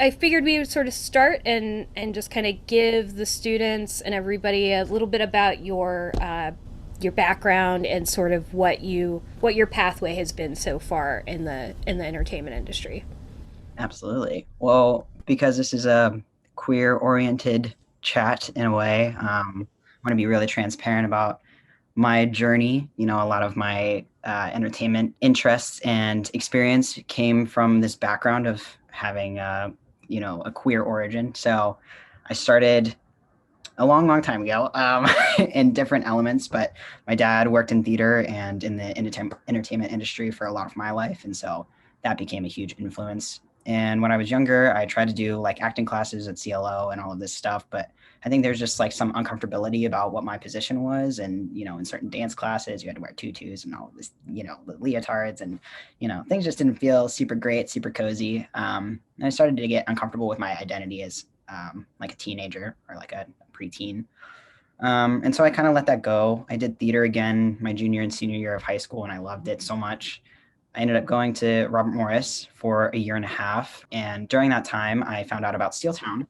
I figured we would sort of start and just kind of give the students and everybody a little bit about your background and sort of what your pathway has been so far in the entertainment industry. Absolutely. Well, because this is a queer-oriented chat in a way, I want to be really transparent about my journey. A lot of my entertainment interests and experience came from this background of having, a queer origin. So I started a long, long time ago in different elements, but my dad worked in theater and in the entertainment industry for a lot of my life. And so that became a huge influence. And when I was younger, I tried to do like acting classes at CLO and all of this stuff, but I think there's just like some uncomfortability about what my position was. And, in certain dance classes, you had to wear tutus and all of this, the leotards and, things just didn't feel super great, super cozy. And I started to get uncomfortable with my identity as like a teenager or like a preteen. And so I kind of let that go. I did theater again my junior and senior year of high school, and I loved it so much. I ended up going to Robert Morris for a year and a half. And during that time, I found out about Steeltown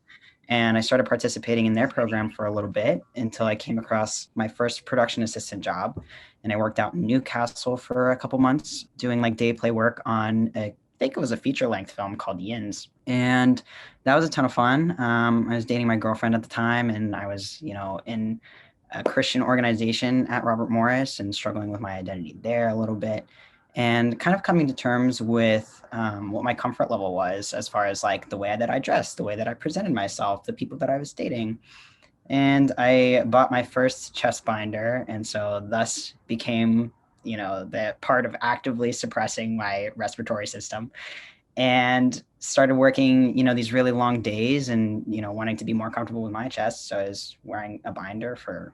and I started participating in their program for a little bit until I came across my first production assistant job. And I worked out in Newcastle for a couple months doing like day play work on I think it was a feature length film called Yins. And that was a ton of fun. I was dating my girlfriend at the time, and I was, in a Christian organization at Robert Morris and struggling with my identity there a little bit and kind of coming to terms with what my comfort level was as far as like the way that I dressed, the way that I presented myself, the people that I was dating. And I bought my first chest binder, and so thus became, the part of actively suppressing my respiratory system and started working, these really long days and, wanting to be more comfortable with my chest. So I was wearing a binder for,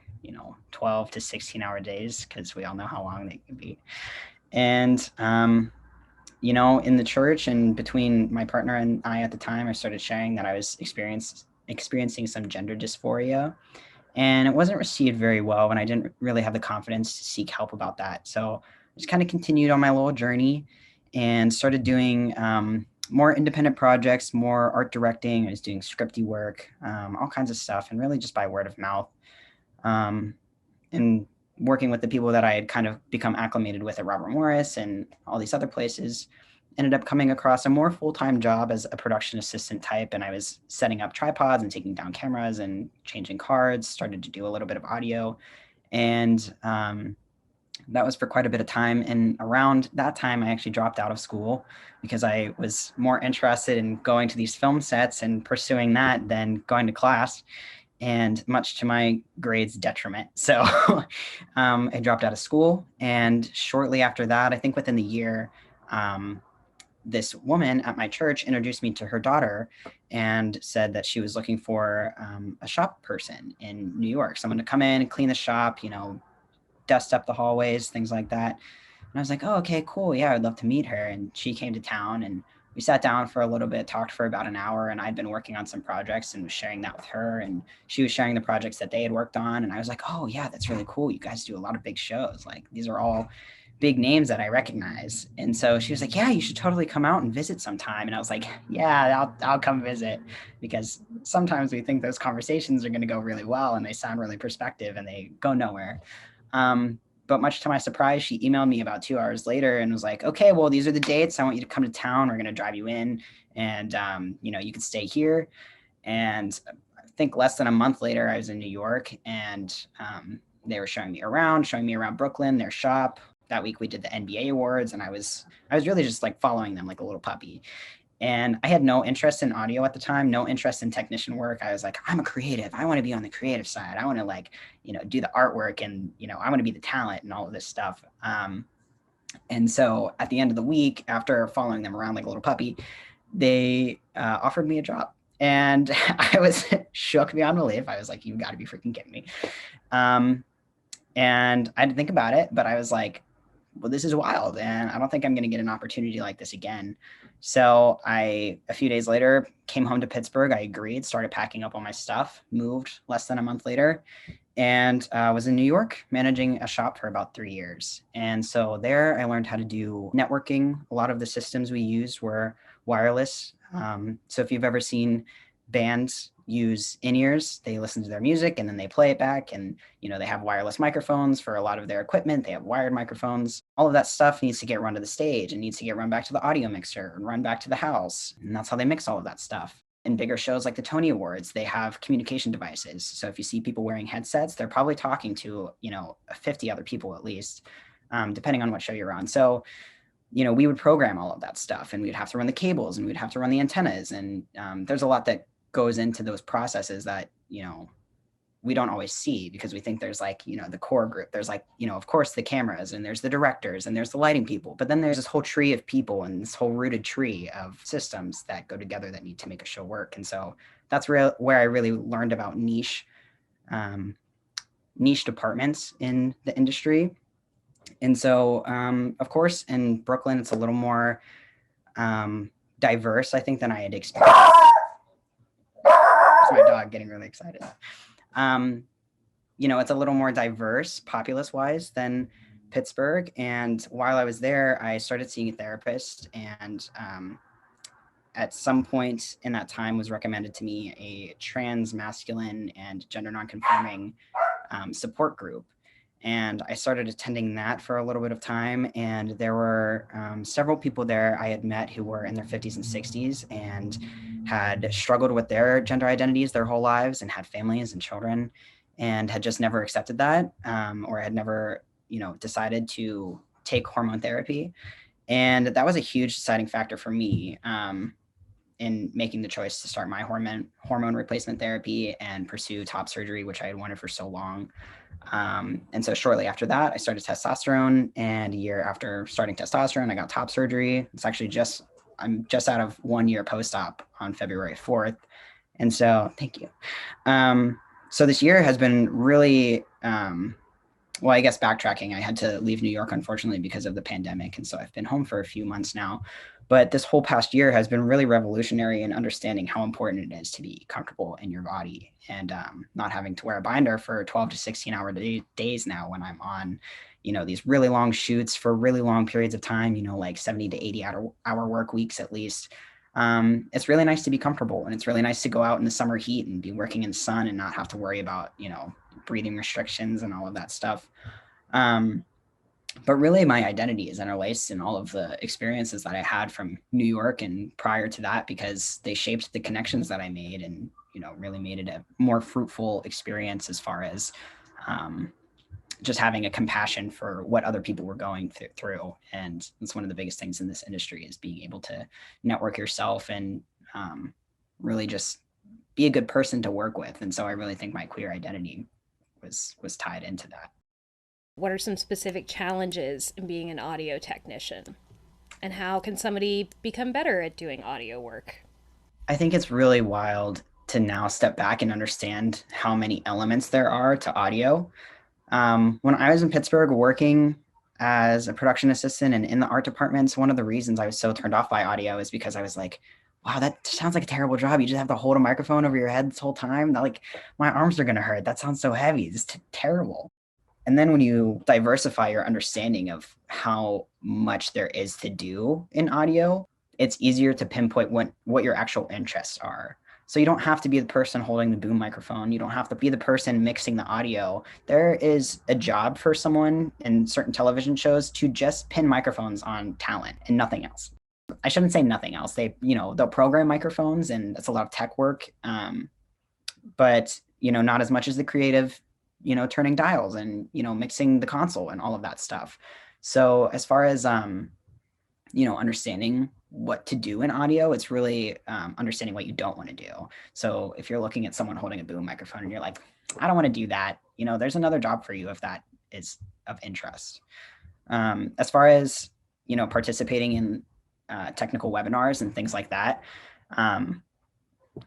12 to 16-hour days because we all know how long they can be. And, in the church and between my partner and I at the time, I started sharing that I was experiencing some gender dysphoria, and it wasn't received very well, and I didn't really have the confidence to seek help about that. So I just kind of continued on my little journey and started doing more independent projects, more art directing. I was doing scripty work, all kinds of stuff, and really just by word of mouth. Um, and working with the people that I had kind of become acclimated with at Robert Morris and all these other places, ended up coming across a more full-time job as a production assistant type. And I was setting up tripods and taking down cameras and changing cards, started to do a little bit of audio. And that was for quite a bit of time. And around that time, I actually dropped out of school because I was more interested in going to these film sets and pursuing that than going to class, and much to my grades' detriment. So I dropped out of school. And shortly after that, I think within the year, this woman at my church introduced me to her daughter and said that she was looking for a shop person in New York, someone to come in and clean the shop, dust up the hallways, things like that. And I was like, oh, okay, cool. Yeah, I'd love to meet her. And she came to town and we sat down for a little bit, talked for about an hour. And I'd been working on some projects and was sharing that with her. And she was sharing the projects that they had worked on. And I was like, oh, yeah, that's really cool. You guys do a lot of big shows. Like these are all big names that I recognize. And so she was like, yeah, you should totally come out and visit sometime. And I was like, yeah, I'll come visit, because sometimes we think those conversations are going to go really well and they sound really perspective and they go nowhere. But much to my surprise, she emailed me about 2 hours later and was like, okay, well, these are the dates. I want you to come to town. We're going to drive you in and, you can stay here. And I think less than a month later, I was in New York and they were showing me around Brooklyn, their shop. That week we did the NBA awards, and I was really just like following them like a little puppy. And I had no interest in audio at the time, no interest in technician work. I was like, I'm a creative. I want to be on the creative side. I want to do the artwork and, I want to be the talent and all of this stuff. And so at the end of the week, after following them around like a little puppy, they offered me a job. And I was shook beyond belief. I was like, you've got to be freaking kidding me. And I had to think about it, but I was like, well, this is wild, and I don't think I'm going to get an opportunity like this again. So a few days later, came home to Pittsburgh. I agreed, started packing up all my stuff, moved less than a month later, and was in New York managing a shop for about 3 years. And so there I learned how to do networking. A lot of the systems we used were wireless So if you've ever seen bands use in-ears, they listen to their music and then they play it back, and they have wireless microphones for a lot of their equipment. They have wired microphones. All of that stuff needs to get run to the stage and needs to get run back to the audio mixer and run back to the house, and that's how they mix all of that stuff. In bigger shows like the Tony Awards, they have communication devices. So if you see people wearing headsets, they're probably talking to 50 other people at least, depending on what show you're on. So we would program all of that stuff, and we'd have to run the cables and we'd have to run the antennas. And there's a lot that goes into those processes that, we don't always see, because we think there's the core group. There's of course the cameras, and there's the directors, and there's the lighting people. But then there's this whole tree of people and this whole rooted tree of systems that go together that need to make a show work. And so that's where I really learned about niche departments in the industry. And so, of course, in Brooklyn, it's a little more diverse, I think, than I had experienced. It's my dog getting really excited. It's a little more diverse populace-wise than Pittsburgh. And while I was there, I started seeing a therapist, and at some point in that time was recommended to me a transmasculine and gender nonconforming support group. And I started attending that for a little bit of time. And there were several people there I had met who were in their 50s and 60s and had struggled with their gender identities their whole lives, and had families and children, and had just never accepted that, or had never, decided to take hormone therapy. And that was a huge deciding factor for me in making the choice to start my hormone replacement therapy and pursue top surgery, which I had wanted for so long. And so shortly after that, I started testosterone, and a year after starting testosterone, I got top surgery. It's actually I'm just out of 1 year post-op on February 4th. And so thank you. So this year has been really, well, I guess backtracking, I had to leave New York, unfortunately, because of the pandemic. And so I've been home for a few months now. But this whole past year has been really revolutionary in understanding how important it is to be comfortable in your body, and not having to wear a binder for 12 to 16-hour days now when I'm on, these really long shoots for really long periods of time, like 70 to 80-hour work weeks at least. It's really nice to be comfortable, and it's really nice to go out in the summer heat and be working in the sun and not have to worry about, breathing restrictions and all of that stuff. But really my identity is interlaced in all of the experiences that I had from New York and prior to that, because they shaped the connections that I made, and, really made it a more fruitful experience as far as just having a compassion for what other people were going through. And it's one of the biggest things in this industry, is being able to network yourself and really just be a good person to work with. And so I really think my queer identity was tied into that. What are some specific challenges in being an audio technician? And how can somebody become better at doing audio work? I think it's really wild to now step back and understand how many elements there are to audio. When I was in Pittsburgh working as a production assistant and in the art departments, one of the reasons I was so turned off by audio is because I was like, wow, that sounds like a terrible job. You just have to hold a microphone over your head this whole time. Like, my arms are going to hurt. That sounds so heavy. It's terrible. And then when you diversify your understanding of how much there is to do in audio, it's easier to pinpoint what your actual interests are. So you don't have to be the person holding the boom microphone. You don't have to be the person mixing the audio. There is a job for someone in certain television shows to just pin microphones on talent and nothing else. I shouldn't say nothing else. They'll program microphones, and that's a lot of tech work. But, not as much as the creative, turning dials and, mixing the console and all of that stuff. So as far as, understanding what to do in audio, it's really understanding what you don't want to do. So if you're looking at someone holding a boom microphone and you're like, I don't want to do that, there's another job for you if that is of interest. As far as, participating in technical webinars and things like that,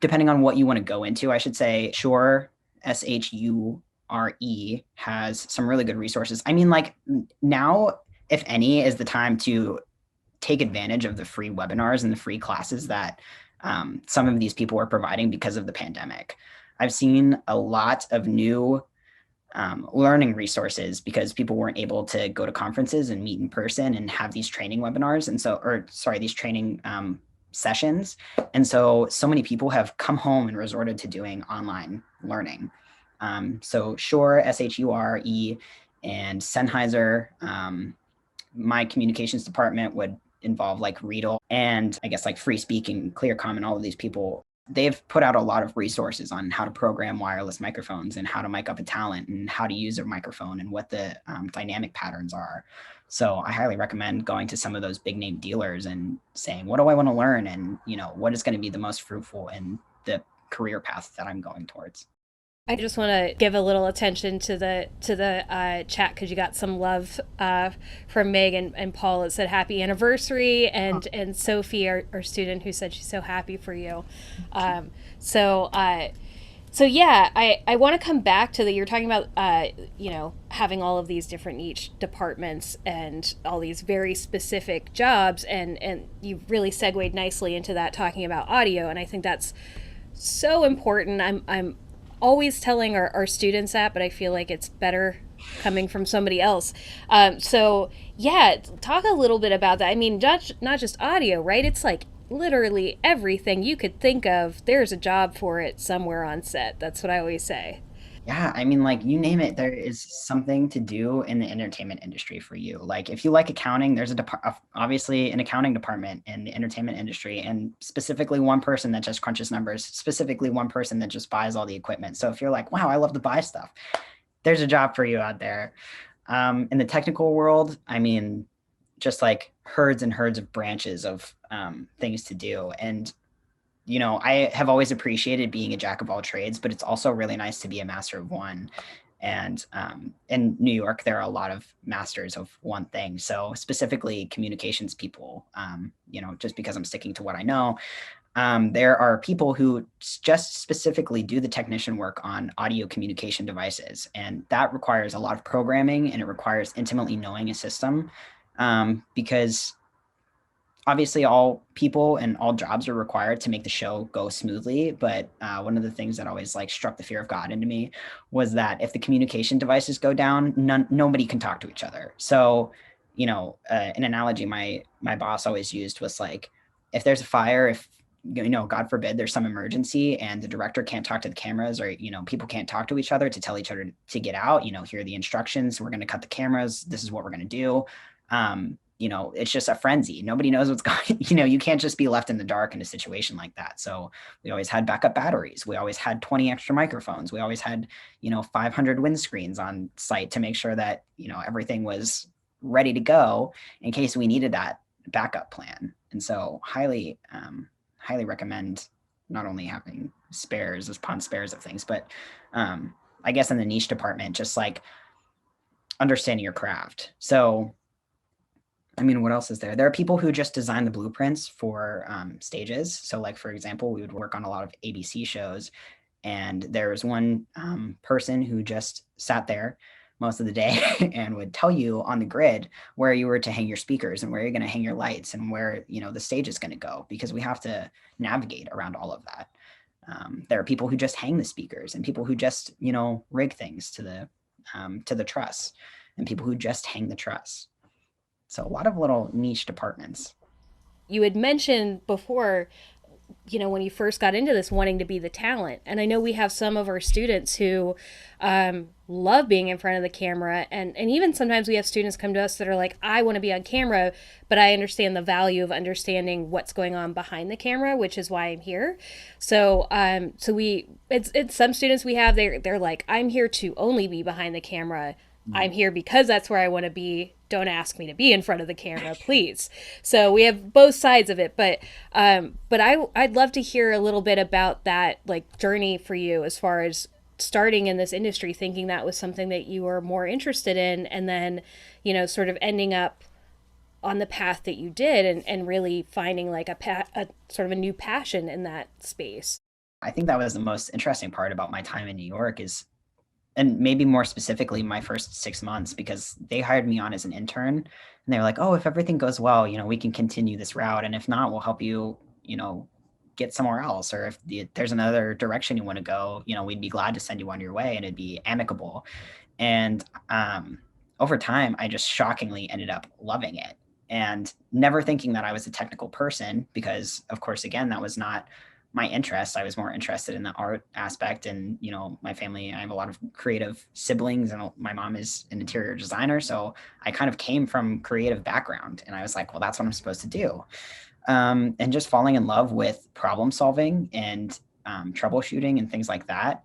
depending on what you want to go into, I should say, Shure, SHURE, has some really good resources. I mean, like, now, if any, is the time to take advantage of the free webinars and the free classes that some of these people are providing because of the pandemic. I've seen a lot of new learning resources because people weren't able to go to conferences and meet in person and have these training webinars. And so, these training sessions. And so many people have come home and resorted to doing online learning. So Shure, Shure, and Sennheiser, my communications department would involve like Riedel and I guess like Free Speak and ClearCom and all of these people. They've put out a lot of resources on how to program wireless microphones and how to mic up a talent and how to use a microphone and what the dynamic patterns are. So I highly recommend going to some of those big name dealers and saying, what do I want to learn? And, what is going to be the most fruitful in the career path that I'm going towards. I just want to give a little attention to the chat because you got some love from Meg and Paul. It said happy anniversary, and Sophie, our student, who said she's so happy for you. So yeah, I want to come back to you're talking about having all of these different niche departments and all these very specific jobs, and you really segued nicely into that, talking about audio, and I think that's so important. I'm always telling our students that, but I feel like it's better coming from somebody else. So yeah, talk a little bit about that. I mean, not just audio, right? It's like literally everything you could think of, there's a job for it somewhere on set. That's what I always say. Yeah, I mean, like you name it, there is something to do in the entertainment industry for you. Like if you like accounting, there's obviously an accounting department in the entertainment industry, and specifically one person that just crunches numbers, specifically one person that just buys all the equipment. So if you're like, wow, I love to buy stuff, there's a job for you out there. In the technical world, I mean, just like herds and herds of branches of things to do. And I have always appreciated being a jack of all trades, but it's also really nice to be a master of one. And in New York, there are a lot of masters of one thing. So specifically communications people, just because I'm sticking to what I know, there are people who just specifically do the technician work on audio communication devices. And that requires a lot of programming, and it requires intimately knowing a system, because obviously all people and all jobs are required to make the show go smoothly. But one of the things that always like struck the fear of God into me was that if the communication devices go down, nobody can talk to each other. So, an analogy my boss always used was like, if there's a fire, if, God forbid there's some emergency and the director can't talk to the cameras, or, people can't talk to each other to tell each other to get out, here are the instructions. We're going to cut the cameras. This is what we're going to do. It's just a frenzy. Nobody knows what's going, you can't just be left in the dark in a situation like that. So we always had backup batteries. We always had 20 extra microphones. We always had, 500 windscreens on site to make sure that, everything was ready to go in case we needed that backup plan. And so highly recommend not only having spares upon spares of things, but I guess in the niche department, just like understanding your craft. So I mean, what else is there? There are people who just design the blueprints for stages. So like, for example, we would work on a lot of ABC shows, and there was one person who just sat there most of the day and would tell you on the grid where you were to hang your speakers and where you're going to hang your lights and where, the stage is going to go, because we have to navigate around all of that. There are people who just hang the speakers, and people who just, rig things to the truss, and people who just hang the truss. So a lot of little niche departments. You had mentioned before, when you first got into this, wanting to be the talent. And I know we have some of our students who love being in front of the camera. And even sometimes we have students come to us that are like, I want to be on camera, but I understand the value of understanding what's going on behind the camera, which is why I'm here. So it's some students we have, they're like, I'm here to only be behind the camera. I'm here because that's where I want to be. Don't ask me to be in front of the camera, please. So we have both sides of it, but I'd love to hear a little bit about that like journey for you, as far as starting in this industry, thinking that was something that you were more interested in, and then, sort of ending up on the path that you did, and really finding like a sort of a new passion in that space. I think that was the most interesting part about my time in New York is, and maybe more specifically my first 6 months, because they hired me on as an intern, and they were like, oh, if everything goes well, we can continue this route. And if not, we'll help you, get somewhere else. Or if there's another direction you want to go, we'd be glad to send you on your way, and it'd be amicable. And over time, I just shockingly ended up loving it. and never thinking that I was a technical person, because of course, again, that was not my interest. I was more interested in the art aspect. And, you know, my family, I have a lot of creative siblings, and my mom is an interior designer. So I kind of came from creative background, and I was like, well, that's what I'm supposed to do. And just falling in love with problem solving and troubleshooting and things like that.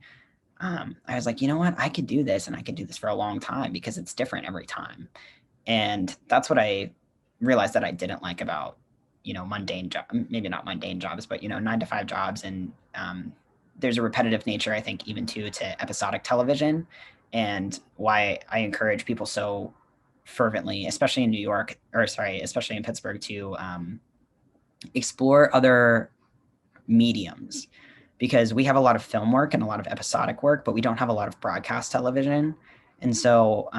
I was like, you know what, I could do this, and I could do this for a long time because it's different every time. And that's what I realized that I didn't like about, you know, mundane job, maybe not mundane jobs, but, you know, 9 to 5 jobs. And there's a repetitive nature, I think, even to episodic television, and why I encourage people so fervently, especially in New York, or sorry, especially in Pittsburgh, to explore other mediums, because we have a lot of film work and a lot of episodic work, but we don't have a lot of broadcast television. And so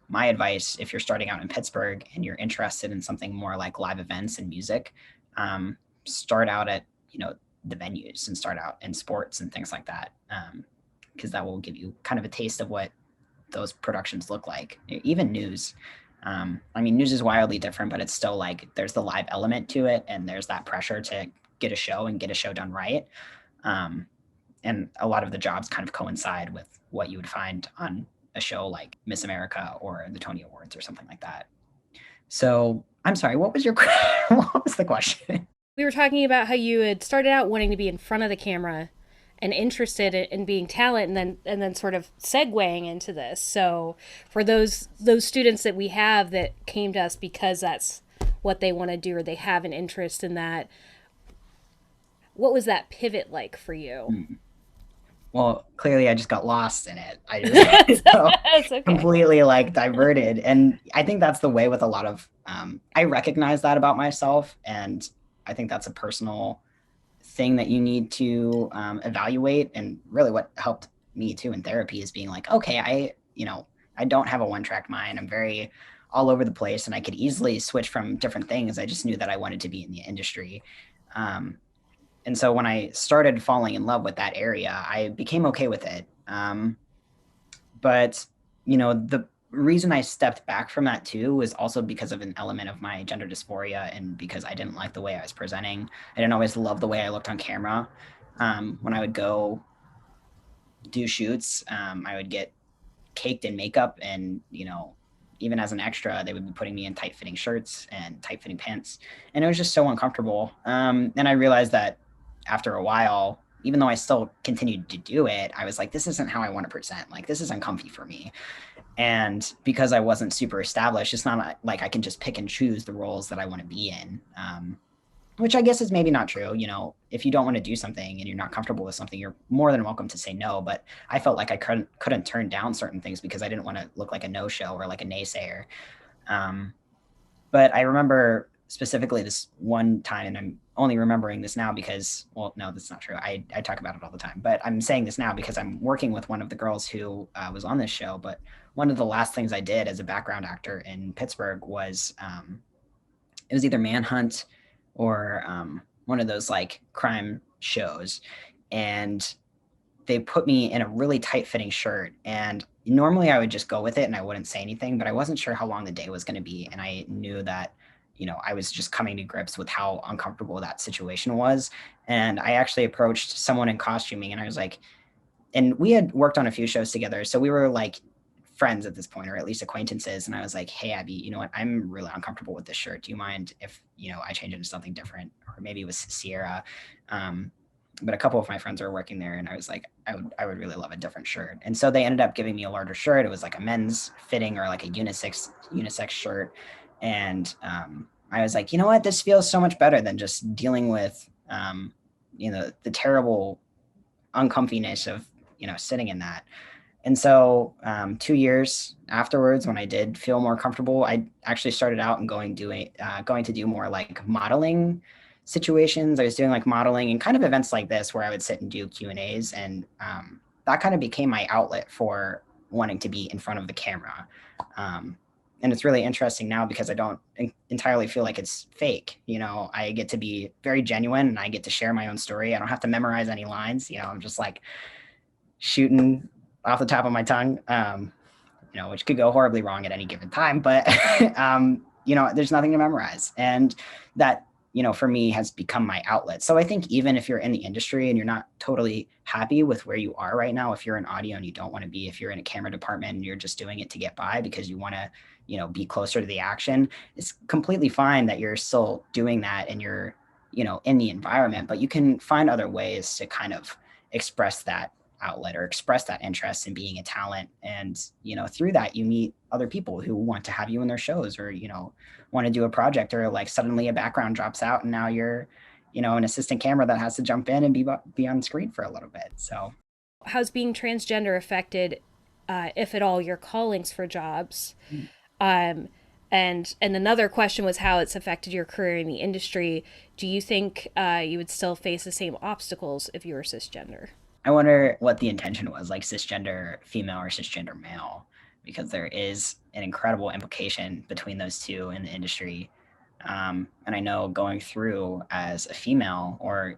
my advice, if you're starting out in Pittsburgh and you're interested in something more like live events and music, start out at, you know, the venues, and start out in sports and things like that, because that will give you kind of a taste of what those productions look like. Even news. I mean, news is wildly different, but it's still like there's the live element to it, and there's that pressure to get a show and get a show done right. And a lot of the jobs kind of coincide with what you would find on a show like Miss America or the Tony Awards or something like that. So I'm sorry, what was what was the question? We were talking about how you had started out wanting to be in front of the camera and interested in being talent, and then sort of segueing into this. So for those students that we have that came to us because that's what they want to do, or they have an interest in that, what was that pivot like for you? Well, clearly I just got lost in it. I just Okay. completely like diverted. And I think that's the way with a lot of, I recognize that about myself. And I think that's a personal thing that you need to evaluate. And really what helped me too in therapy is being like, okay, I don't have a one-track mind. I'm very all over the place, and I could easily switch from different things. I just knew that I wanted to be in the industry. And so when I started falling in love with that area, I became okay with it. But, you know, the reason I stepped back from that too was also because of an element of my gender dysphoria, and because I didn't like the way I was presenting. I didn't always love the way I looked on camera. When I would go do shoots, I would get caked in makeup, and, you know, even as an extra, they would be putting me in tight fitting shirts and tight fitting pants. And it was just so uncomfortable. And I realized that after a while, even though I still continued to do it, I was like, this isn't how I want to present. Like, this is uncomfy for me. And because I wasn't super established, it's not like I can just pick and choose the roles that I want to be in. Which I guess is maybe not true. You know, if you don't want to do something and you're not comfortable with something, you're more than welcome to say no. But I felt like I couldn't turn down certain things because I didn't want to look like a no-show or like a naysayer. But I remember specifically this one time, and I'm only remembering this now because, well, no, that's not true. I talk about it all the time, but I'm saying this now because I'm working with one of the girls who was on this show. But one of the last things I did as a background actor in Pittsburgh was it was either Manhunt or one of those like crime shows. And they put me in a really tight fitting shirt. And normally I would just go with it and I wouldn't say anything, but I wasn't sure how long the day was going to be. And I knew that, you know, I was just coming to grips with how uncomfortable that situation was. And I actually approached someone in costuming, and I was like, and we had worked on a few shows together. So we were like friends at this point, or at least acquaintances. And I was like, hey, Abby, you know what? I'm really uncomfortable with this shirt. Do you mind if, you know, I change it into something different? Or maybe it was Sierra. But a couple of my friends were working there, and I was like, I would really love a different shirt. And so they ended up giving me a larger shirt. It was like a men's fitting, or like a unisex shirt. And I was like, you know what? This feels so much better than just dealing with, you know, the terrible uncomfiness of, you know, sitting in that. And so 2 years afterwards, when I did feel more comfortable, I actually started out and going to do more like modeling situations. I was doing like modeling and kind of events like this where I would sit and do Q&As. And that kind of became my outlet for wanting to be in front of the camera. And it's really interesting now because I don't entirely feel like it's fake. You know, I get to be very genuine, and I get to share my own story. I don't have to memorize any lines. You know, I'm just like shooting off the top of my tongue, you know, which could go horribly wrong at any given time. But there's nothing to memorize. And that, for me has become my outlet. So I think even if you're in the industry and you're not totally happy with where you are right now, if you're in audio and you don't want to be, if you're in a camera department and you're just doing it to get by because you want to, be closer to the action, it's completely fine that you're still doing that and you're, in the environment, but you can find other ways to kind of express that outlet or express that interest in being a talent. And, through that, you meet other people who want to have you in their shows or, want to do a project, or like suddenly a background drops out and now you're, an assistant camera that has to jump in and be on screen for a little bit. So How's being transgender affected, if at all, your callings for jobs? Um, and another question was how it's affected your career in the industry. Do you think you would still face the same obstacles if you were cisgender? I wonder what the intention was, like cisgender female or cisgender male, because there is an incredible implication between those two in the industry. And I know going through as a female or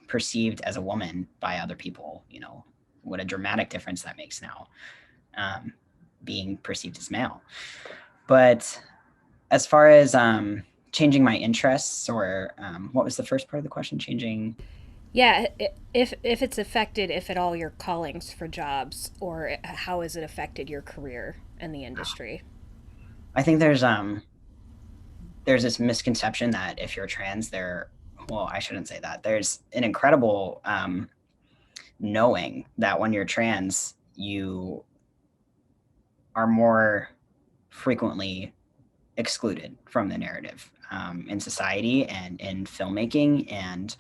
perceived as a woman by other people, what a dramatic difference that makes now, being perceived as male. But as far as changing my interests, or what was the first part of the question? Changing. Yeah, if it's affected, if at all, your callings for jobs, or how has it affected your career in the industry? I think there's this misconception that if you're trans, well, I shouldn't say that. There's an incredible knowing that when you're trans, you are more frequently excluded from the narrative in society and in filmmaking and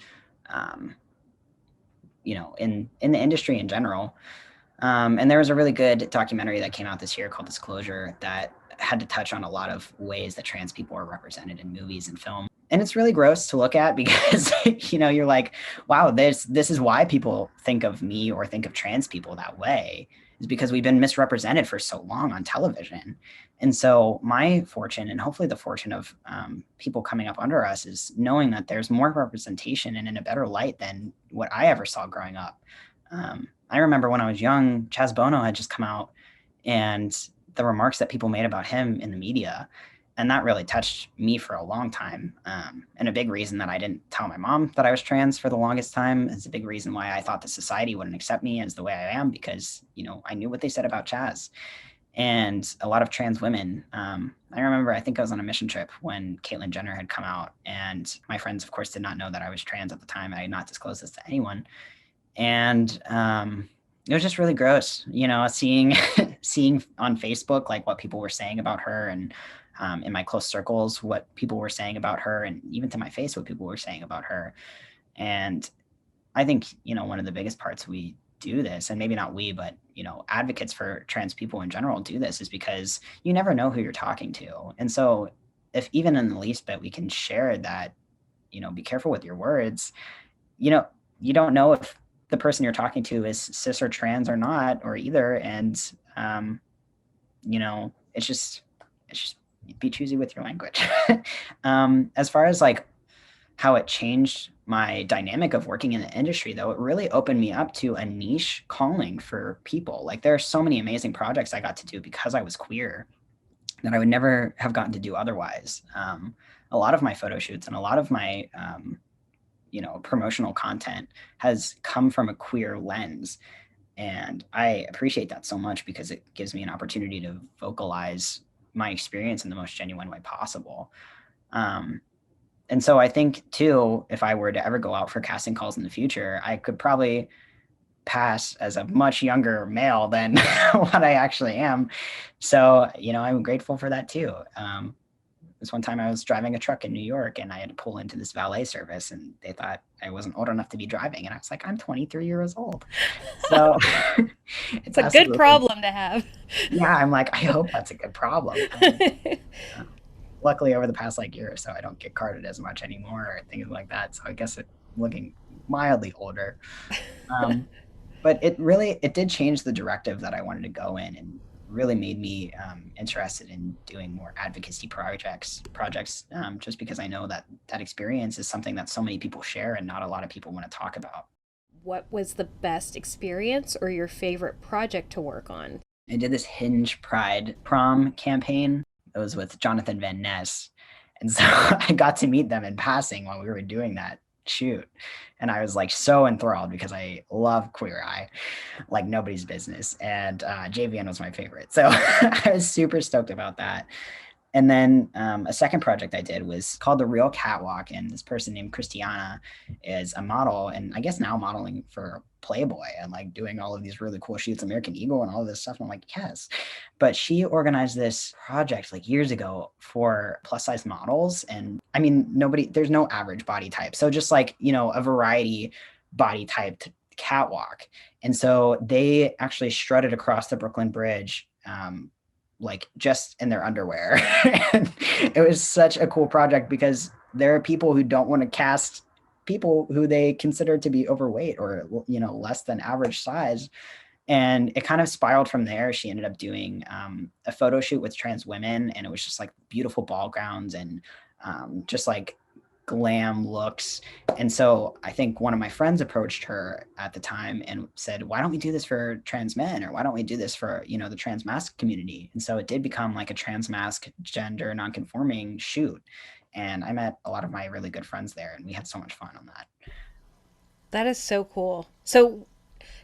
in the industry in general. And there was a really good documentary that came out this year called Disclosure that had to touch on a lot of ways that trans people are represented in movies and film. And it's really gross to look at because, you're like, wow, this is why people think of me or think of trans people that way, is because we've been misrepresented for so long on television. And so my fortune, and hopefully the fortune of people coming up under us, is knowing that there's more representation and in a better light than what I ever saw growing up. I remember when I was young, Chaz Bono had just come out, and the remarks that people made about him in the media, and that really touched me for a long time. And a big reason that I didn't tell my mom that I was trans for the longest time is a big reason why I thought the society wouldn't accept me as the way I am, because, I knew what they said about Chaz. And a lot of trans women, I remember, I think I was on a mission trip when Caitlyn Jenner had come out, and my friends, of course, did not know that I was trans at the time. I had not disclosed this to anyone. And it was just really gross, seeing seeing on Facebook like what people were saying about her, and in my close circles what people were saying about her, and even to my face what people were saying about her. And I think, one of the biggest parts we do this, and maybe not we, but advocates for trans people in general do this, is because you never know who you're talking to. And so if even in the least bit we can share that, be careful with your words, you don't know if the person you're talking to is cis or trans or not, or either. And it's just be choosy with your language. As far as like how it changed my dynamic of working in the industry, though, it really opened me up to a niche calling for people. Like, there are so many amazing projects I got to do because I was queer that I would never have gotten to do otherwise. A lot of my photo shoots and a lot of my promotional content has come from a queer lens. And I appreciate that so much because it gives me an opportunity to vocalize my experience in the most genuine way possible. And so I think, too, if I were to ever go out for casting calls in the future, I could probably pass as a much younger male than what I actually am. So, I'm grateful for that, too. This one time I was driving a truck in New York and I had to pull into this valet service, and they thought I wasn't old enough to be driving. And I was like, I'm 23 years old. So it's a good problem to have. Yeah, I'm like, I hope that's a good problem. Luckily, over the past year or so, I don't get carded as much anymore or things like that. So I guess I'm looking mildly older. But it did change the directive that I wanted to go in, and really made me interested in doing more advocacy projects, just because I know that experience is something that so many people share and not a lot of people want to talk about. What was the best experience or your favorite project to work on? I did this Hinge Pride prom campaign it was with Jonathan Van Ness. And so I got to meet them in passing while we were doing that shoot. And I was like so enthralled because I love Queer Eye like nobody's business. And JVN was my favorite. So I was super stoked about that. And then a second project I did was called The Real Catwalk. And this person named Christiana is a model and I guess now modeling for Playboy and like doing all of these really cool shoots, American Eagle and all of this stuff. And I'm like, yes. But she organized this project like years ago for plus size models. And I mean, there's no average body type. So just like, a variety body type catwalk. And so they actually strutted across the Brooklyn Bridge like just in their underwear. And it was such a cool project because there are people who don't want to cast people who they consider to be overweight or less than average size. And it kind of spiraled from there. She ended up doing a photo shoot with trans women, and it was just like beautiful ball gowns and just like glam looks. And so I think one of my friends approached her at the time and said, why don't we do this for trans men? Or why don't we do this for, the trans masc community? And so it did become like a trans masc gender nonconforming shoot. And I met a lot of my really good friends there and we had so much fun on that. That is so cool. So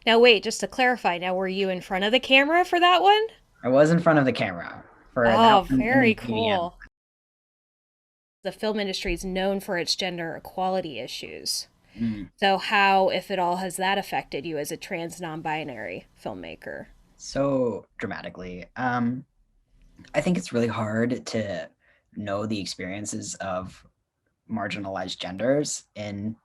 now wait, just to clarify, now were you in front of the camera for that one? I was in front of the camera for Oh, that one very in the cool. The film industry is known for its gender equality issues. Mm. So how, if at all, has that affected you as a trans non-binary filmmaker? So dramatically. I think it's really hard to know the experiences of marginalized genders in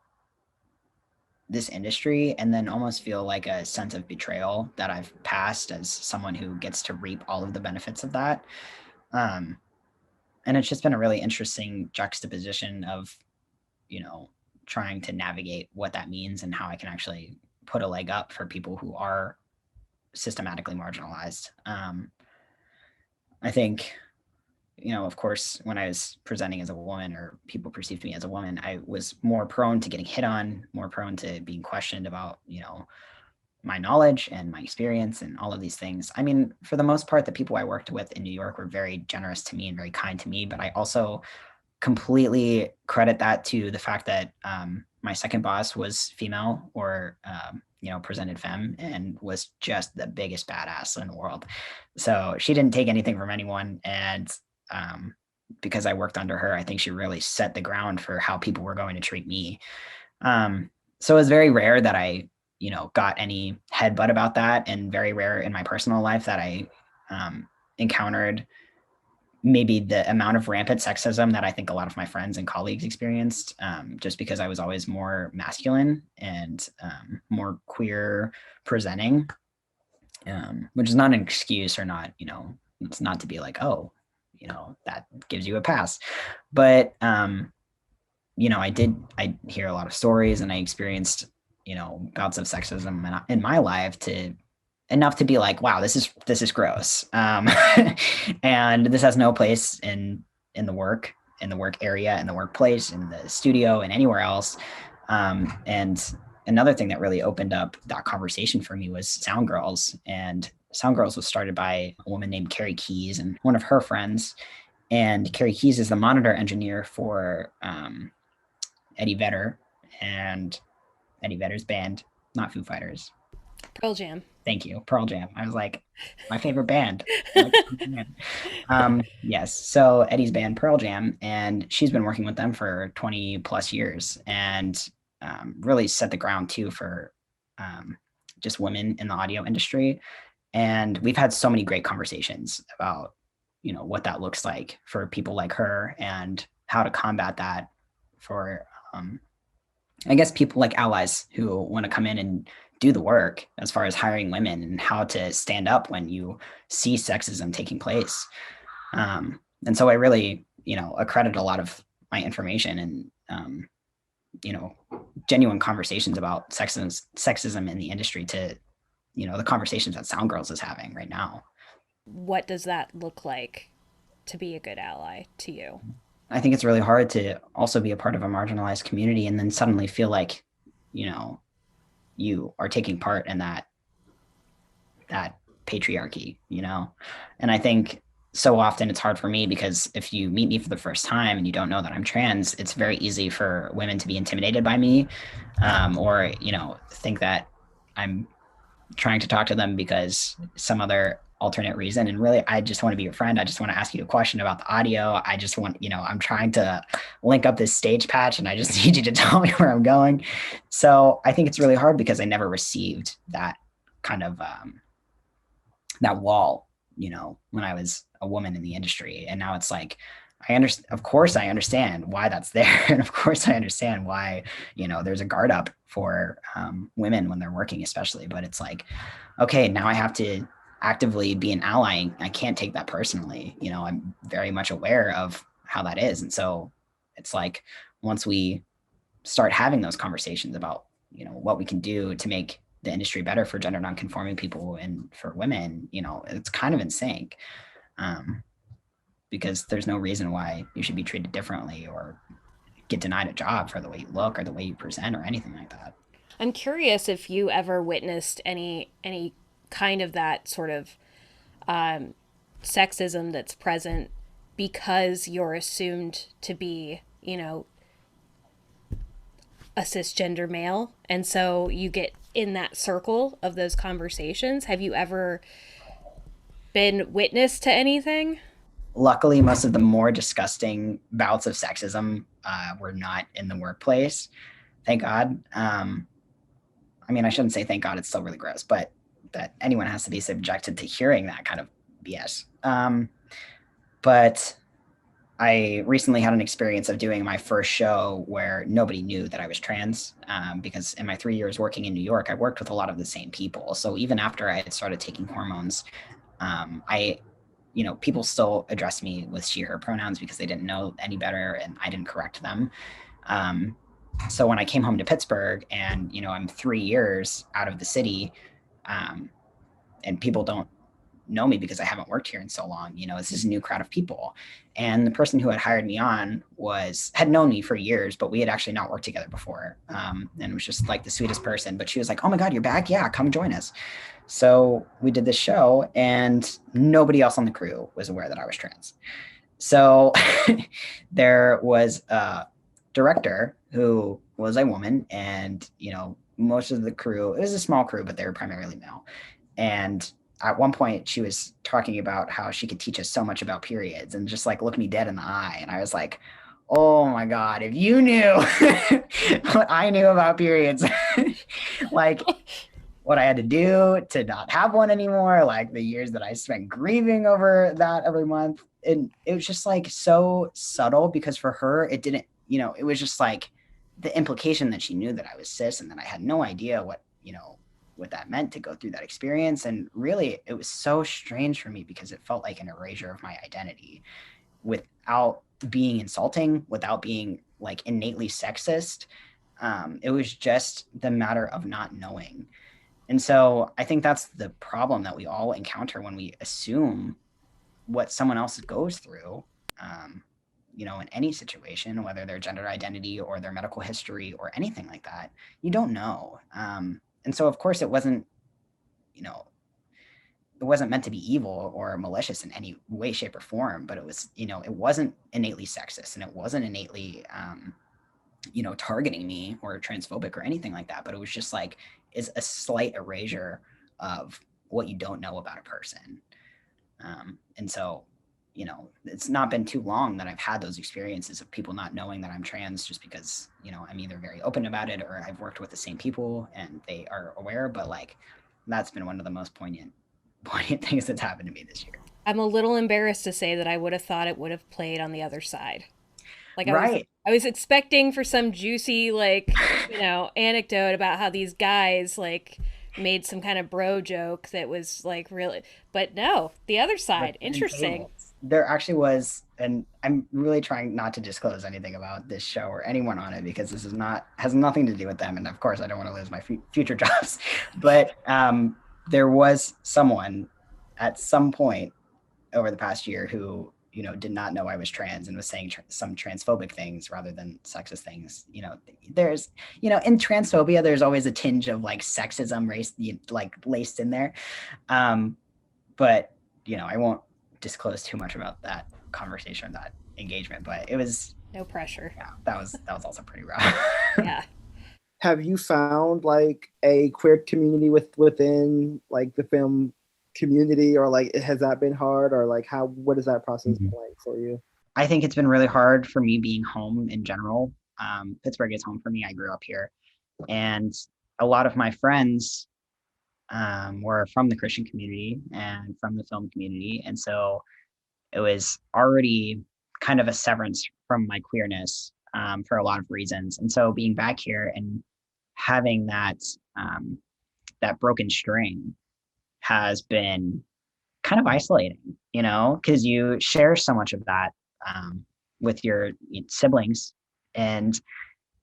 this industry and then almost feel like a sense of betrayal that I've passed as someone who gets to reap all of the benefits of that. And it's just been a really interesting juxtaposition of, trying to navigate what that means and how I can actually put a leg up for people who are systematically marginalized. I think, of course, when I was presenting as a woman or people perceived me as a woman, I was more prone to getting hit on, more prone to being questioned about, my knowledge and my experience and all of these things. I mean, for the most part, the people I worked with in New York were very generous to me and very kind to me, but I also completely credit that to the fact that my second boss was female or presented femme and was just the biggest badass in the world. So she didn't take anything from anyone, and because I worked under her, I think she really set the ground for how people were going to treat me. So it was very rare that I got any headbutt about that, and very rare in my personal life that I encountered maybe the amount of rampant sexism that I think a lot of my friends and colleagues experienced, just because I was always more masculine and more queer presenting, which is not an excuse or not, it's not to be like, oh, that gives you a pass. But, I hear a lot of stories and I experienced, bouts of sexism in my life enough to be like, wow, this is gross. And this has no place in the work area, in the workplace, in the studio, and anywhere else. And another thing that really opened up that conversation for me was Sound Girls. And Sound Girls was started by a woman named Carrie Keys and one of her friends. And Carrie Keys is the monitor engineer for Eddie Vedder and Eddie Vedder's band, not Foo Fighters. Pearl Jam. Thank you, Pearl Jam. I was like, my favorite band. Yes, so Eddie's band, Pearl Jam, and she's been working with them for 20 plus years and really set the ground too for just women in the audio industry. And we've had so many great conversations about, what that looks like for people like her and how to combat that for, I guess, people like allies who want to come in and do the work as far as hiring women and how to stand up when you see sexism taking place. And so I really, accredit a lot of my information and, genuine conversations about sexism in the industry to, the conversations that Sound Girls is having right now. What does that look like to be a good ally to you? I think it's really hard to also be a part of a marginalized community and then suddenly feel like, you are taking part in that patriarchy, and I think so often it's hard for me because if you meet me for the first time and you don't know that I'm trans, it's very easy for women to be intimidated by me, or think that I'm trying to talk to them because some other alternate reason. And really, I just want to be your friend. I just want to ask you a question about the audio. I just want, I'm trying to link up this stage patch and I just need you to tell me where I'm going. So I think it's really hard because I never received that kind of that wall, when I was a woman in the industry. And now it's like, of course I understand why that's there. And of course I understand why, there's a guard up for women when they're working, especially, but it's like, okay, now I have to actively be an ally. I can't take that personally. I'm very much aware of how that is. And so it's like, once we start having those conversations about, what we can do to make the industry better for gender nonconforming people and for women, it's kind of in sync. Because there's no reason why you should be treated differently or get denied a job for the way you look or the way you present or anything like that. I'm curious if you ever witnessed any kind of that sort of sexism that's present because you're assumed to be, a cisgender male, and so you get in that circle of those conversations. Have you ever been witness to anything? Luckily, most of the more disgusting bouts of sexism were not in the workplace. Thank God. I mean, I shouldn't say thank God, it's still really gross, but that anyone has to be subjected to hearing that kind of BS. But I recently had an experience of doing my first show where nobody knew that I was trans, because in my 3 years working in New York, I worked with a lot of the same people. So even after I had started taking hormones, people still address me with she, her pronouns because they didn't know any better and I didn't correct them. So when I came home to Pittsburgh and, I'm 3 years out of the city, and people don't know me because I haven't worked here in so long, this is a new crowd of people. And the person who had hired me on had known me for years, but we had actually not worked together before. And was just like the sweetest person, but she was like, "Oh my God, you're back. Yeah, come join us." So we did this show and nobody else on the crew was aware that I was trans. So there was a director who was a woman and, most of the crew, it was a small crew, but they were primarily male. And at one point she was talking about how she could teach us so much about periods and just like look me dead in the eye. And I was like, oh my God, if you knew what I knew about periods, like what I had to do to not have one anymore, like the years that I spent grieving over that every month. And it was just like so subtle because for her, it didn't, it was just like the implication that she knew that I was cis and that I had no idea what that meant to go through that experience. And really, it was so strange for me because it felt like an erasure of my identity without being insulting, without being like innately sexist. It was just the matter of not knowing. And so I think that's the problem that we all encounter when we assume what someone else goes through, in any situation, whether their gender identity or their medical history or anything like that. You don't know. And so, of course, it wasn't meant to be evil or malicious in any way, shape, or form, but it was, it wasn't innately sexist and it wasn't innately, targeting me or transphobic or anything like that. But it was just like, is a slight erasure of what you don't know about a person. And so, it's not been too long that I've had those experiences of people not knowing that I'm trans just because, I'm either very open about it or I've worked with the same people and they are aware, but like, that's been one of the most poignant things that's happened to me this year. I'm a little embarrassed to say that I would have thought it would have played on the other side. Like Right. I was expecting for some juicy anecdote about how these guys like made some kind of bro joke that was like really, but no, the other side. Interesting. There actually was, and I'm really trying not to disclose anything about this show or anyone on it because this has nothing to do with them. And of course I don't want to lose my future jobs, but there was someone at some point over the past year who, did not know I was trans and was saying some transphobic things rather than sexist things. There's, in transphobia, there's always a tinge of like sexism, race, like laced in there. But, I won't disclose too much about that conversation, that engagement, but it was, No pressure. yeah, that was also pretty rough. Yeah. Have you found like a queer community within like the film community, or like has that been hard, or like what has that process been like for you? I think it's been really hard for me being home in general. Pittsburgh is home for me. I grew up here, and a lot of my friends were from the Christian community and from the film community, and so it was already kind of a severance from my queerness for a lot of reasons. And so being back here and having that broken string has been kind of isolating, you know, because you share so much of that with your siblings. And,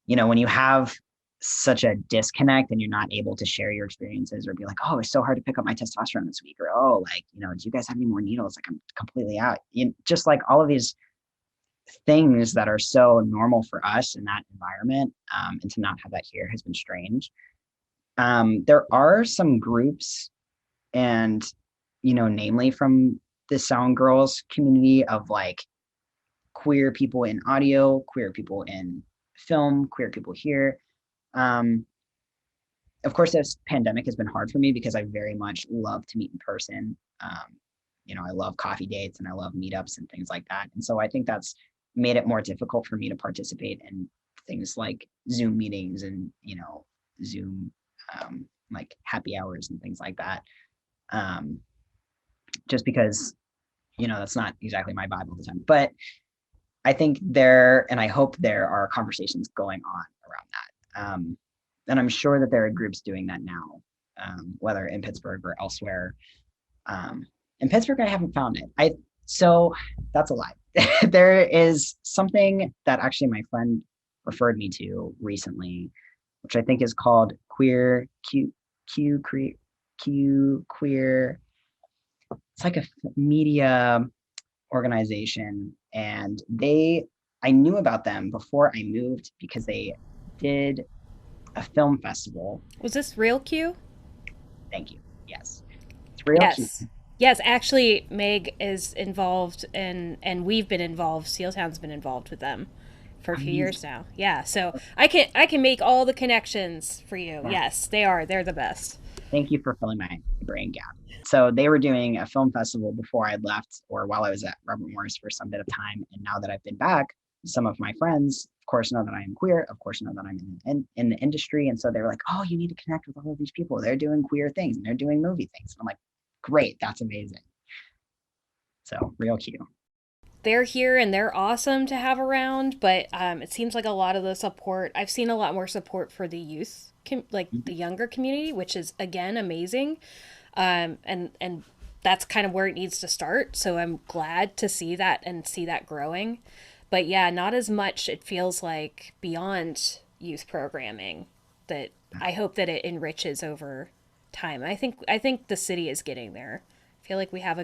you know, when you have such a disconnect and you're not able to share your experiences or be like, oh, it's so hard to pick up my testosterone this week, or oh, like, you know, do you guys have any more needles? Like, I'm completely out. Just like all of these things that are so normal for us in that environment, and to not have that here has been strange. There are some groups, and, you know, namely from the Sound Girls community, of like queer people in audio, queer people in film, queer people here. Of course, this pandemic has been hard for me because I very much love to meet in person. You know, I love coffee dates and I love meetups and things like that. And so I think that's made it more difficult for me to participate in things like Zoom meetings and, you know, Zoom like happy hours and things like that. Just because, you know, that's not exactly my vibe all the time. But I think and I hope there are conversations going on around that. And I'm sure that there are groups doing that now, whether in Pittsburgh or elsewhere. In Pittsburgh, I haven't found it. So that's a lie. There is something that actually my friend referred me to recently, which I think is called queer. It's like a media organization, and I knew about them before I moved because they did a film festival. Was this Real Q? Thank you. Yes. It's Real Q. Yes, actually, Meg is involved, and we've been involved. Steeltown's been involved with them for a few years now. Yeah, so I can make all the connections for you. Yeah. Yes, they're the best. Thank you for filling my brain gap. So they were doing a film festival before I left, or while I was at Robert Morris for some bit of time. And now that I've been back, some of my friends, of course, know that I am queer, of course, know that I'm in the industry. And so they were like, oh, you need to connect with all of these people. They're doing queer things and they're doing movie things. And I'm like, great, that's amazing. So Real Q. They're here and they're awesome to have around, but it seems like a lot of the support, I've seen a lot more support for the youth, like the younger community, which is, again, amazing. And that's kind of where it needs to start. So I'm glad to see that and see that growing. But yeah, not as much, it feels like, beyond youth programming, that I hope that it enriches over time. I think the city is getting there. I feel like we're at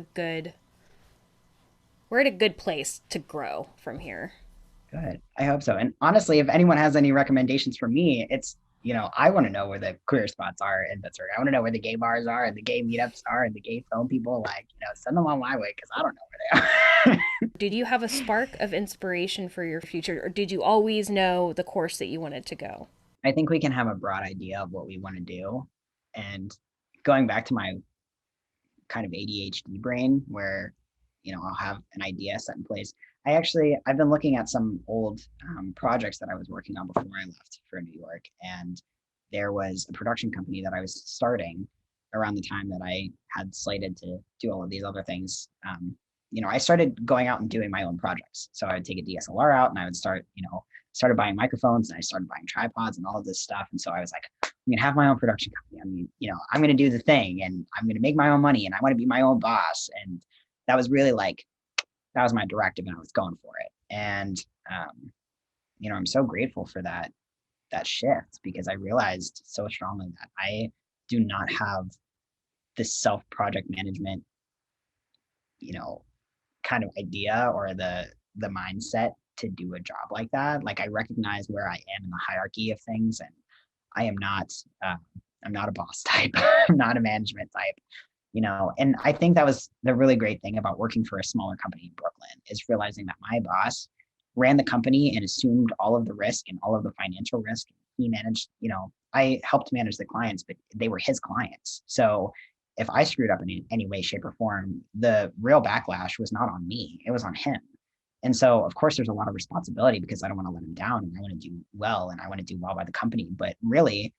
a good place to grow from here. Good. I hope so. And honestly, if anyone has any recommendations for me, it's, you know, I want to know where the queer spots are in Pittsburgh. I want to know where the gay bars are and the gay meetups are and the gay film people. Like, you know, send them on my way because I don't know where they are. Did you have a spark of inspiration for your future, or did you always know the course that you wanted to go? I think we can have a broad idea of what we want to do. And going back to my kind of ADHD brain, where, you know, I'll have an idea set in place. I've been looking at some old projects that I was working on before I left for New York. And there was a production company that I was starting around the time that I had slated to do all of these other things. You know, I started going out and doing my own projects. So I would take a DSLR out and I would started buying microphones, and I started buying tripods and all of this stuff. And so I was like, I'm going to have my own production company. I mean, you know, I'm going to do the thing and I'm going to make my own money and I want to be my own boss. And that was really like, that was my directive and I was going for it. And, you know, I'm so grateful for that shift, because I realized so strongly that I do not have the self-project management, you know, kind of idea or the mindset to do a job like that. Like, I recognize where I am in the hierarchy of things, and I am not, I'm not a boss type. I'm not a management type. And I think that was the really great thing about working for a smaller company in Brooklyn, is realizing that my boss ran the company and assumed all of the risk and all of the financial risk. He managed, I helped manage the clients, but they were his clients. So if I screwed up in any way, shape, or form, the real backlash was not on me, it was on him. And so, of course, there's a lot of responsibility because I don't want to let him down, and I want to do well, and I want to do well by the company. But really,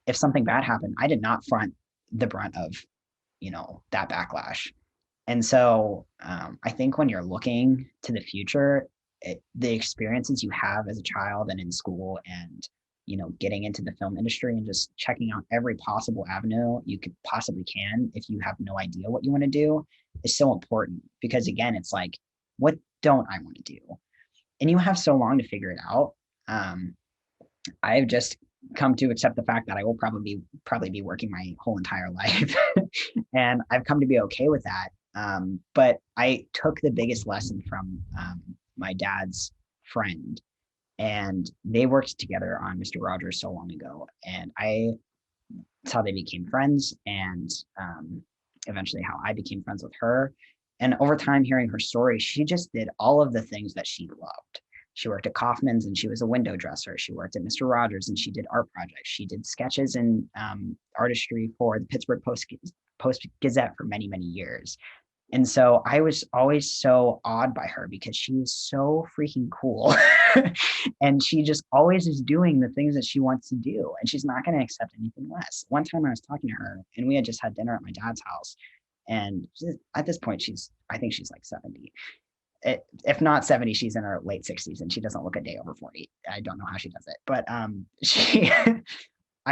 if something bad happened, I did not front the brunt of, that backlash. And so I think when you're looking to the future, the experiences you have as a child and in school, and getting into the film industry and just checking out every possible avenue you could possibly can, if you have no idea what you want to do, is so important. Because again, it's like, what don't I want to do? And you have so long to figure it out. I've just come to accept the fact that I will probably be working my whole entire life. And I've come to be okay with that. But I took the biggest lesson from my dad's friend, and they worked together on Mr. Rogers so long ago. And that's how they became friends, and eventually how I became friends with her. And over time, hearing her story, she just did all of the things that she loved. She worked at Kaufman's and she was a window dresser. She worked at Mr. Rogers and she did art projects. She did sketches and artistry for the Pittsburgh Post-Gazette for many, many years. And so I was always so awed by her because she was so freaking cool. And she just always is doing the things that she wants to do. And she's not going to accept anything less. One time I was talking to her and we had just had dinner at my dad's house. And at this point, I think she's like 70. If not 70, she's in her late 60s and she doesn't look a day over 40. I don't know how she does it, but I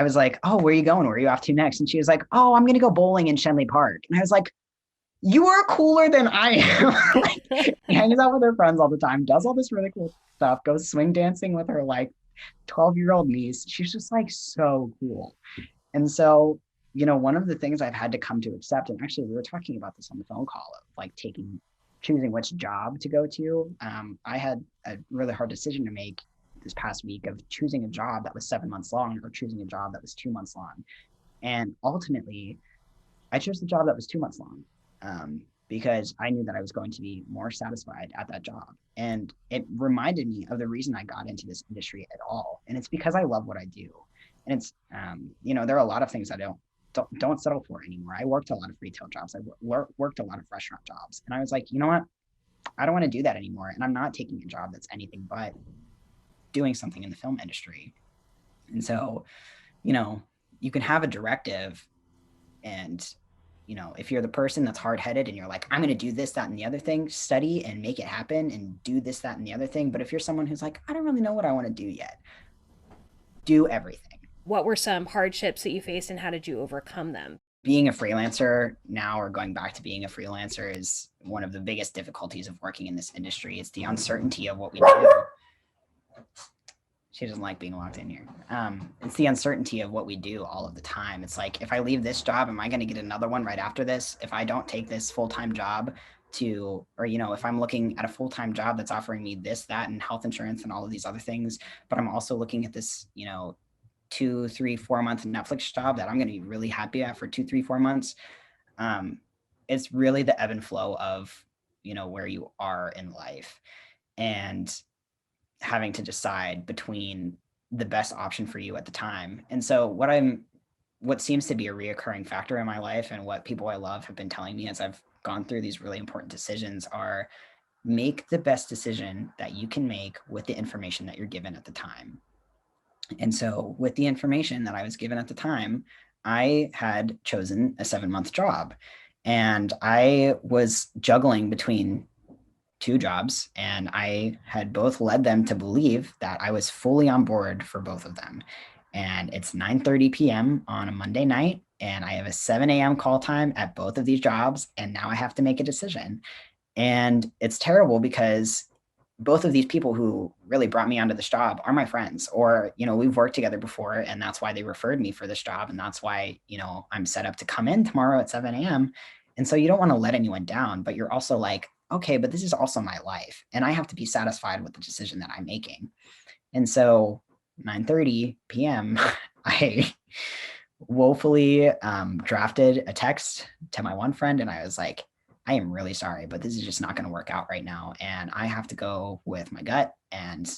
was like, oh, where are you going? Where are you off to next? And she was like, oh, I'm going to go bowling in Shenley Park. And I was like, you are cooler than I am. Like, hangs out with her friends all the time, does all this really cool stuff, goes swing dancing with her like 12-year-old niece. She's just like so cool. And so, one of the things I've had to come to accept, and actually we were talking about this on the phone call, of like choosing which job to go to. I had a really hard decision to make this past week of choosing a job that was 7 months long or choosing a job that was 2 months long. And ultimately, I chose the job that was 2 months long because I knew that I was going to be more satisfied at that job. And it reminded me of the reason I got into this industry at all. And it's because I love what I do. And it's, there are a lot of things I don't settle for anymore. I worked a lot of retail jobs. I worked a lot of restaurant jobs. And I was like, you know what? I don't want to do that anymore. And I'm not taking a job that's anything but doing something in the film industry. And so, you can have a directive, and, if you're the person that's hard-headed and you're like, I'm going to do this, that, and the other thing, study and make it happen and do this, that, and the other thing. But if you're someone who's like, I don't really know what I want to do yet, do everything. What were some hardships that you faced and how did you overcome them? Being a freelancer now, or going back to being a freelancer, is one of the biggest difficulties of working in this industry. It's the uncertainty of what we do. She doesn't like being locked in here. It's the uncertainty of what we do all of the time. It's like, if I leave this job, am I going to get another one right after this? If I don't take this full-time job if I'm looking at a full-time job that's offering me this, that, and health insurance and all of these other things, but I'm also looking at this, 2, 3, 4 month Netflix job that I'm going to be really happy at for 2, 3, 4 months. It's really the ebb and flow of, where you are in life, and having to decide between the best option for you at the time. And so what seems to be a reoccurring factor in my life, and what people I love have been telling me as I've gone through these really important decisions, are make the best decision that you can make with the information that you're given at the time. And so with the information that I was given at the time, I had chosen a 7-month job, and I was juggling between 2 jobs, and I had both led them to believe that I was fully on board for both of them. And it's 9:30 p.m. on a Monday night, and I have a 7 a.m. call time at both of these jobs, and now I have to make a decision. And it's terrible because both of these people who really brought me onto this job are my friends, or, we've worked together before, and that's why they referred me for this job. And that's why, I'm set up to come in tomorrow at 7 a.m. And so you don't want to let anyone down, but you're also like, okay, but this is also my life, and I have to be satisfied with the decision that I'm making. And so 9:30 p.m., I woefully drafted a text to my one friend, and I was like, I am really sorry, but this is just not going to work out right now. And I have to go with my gut. And,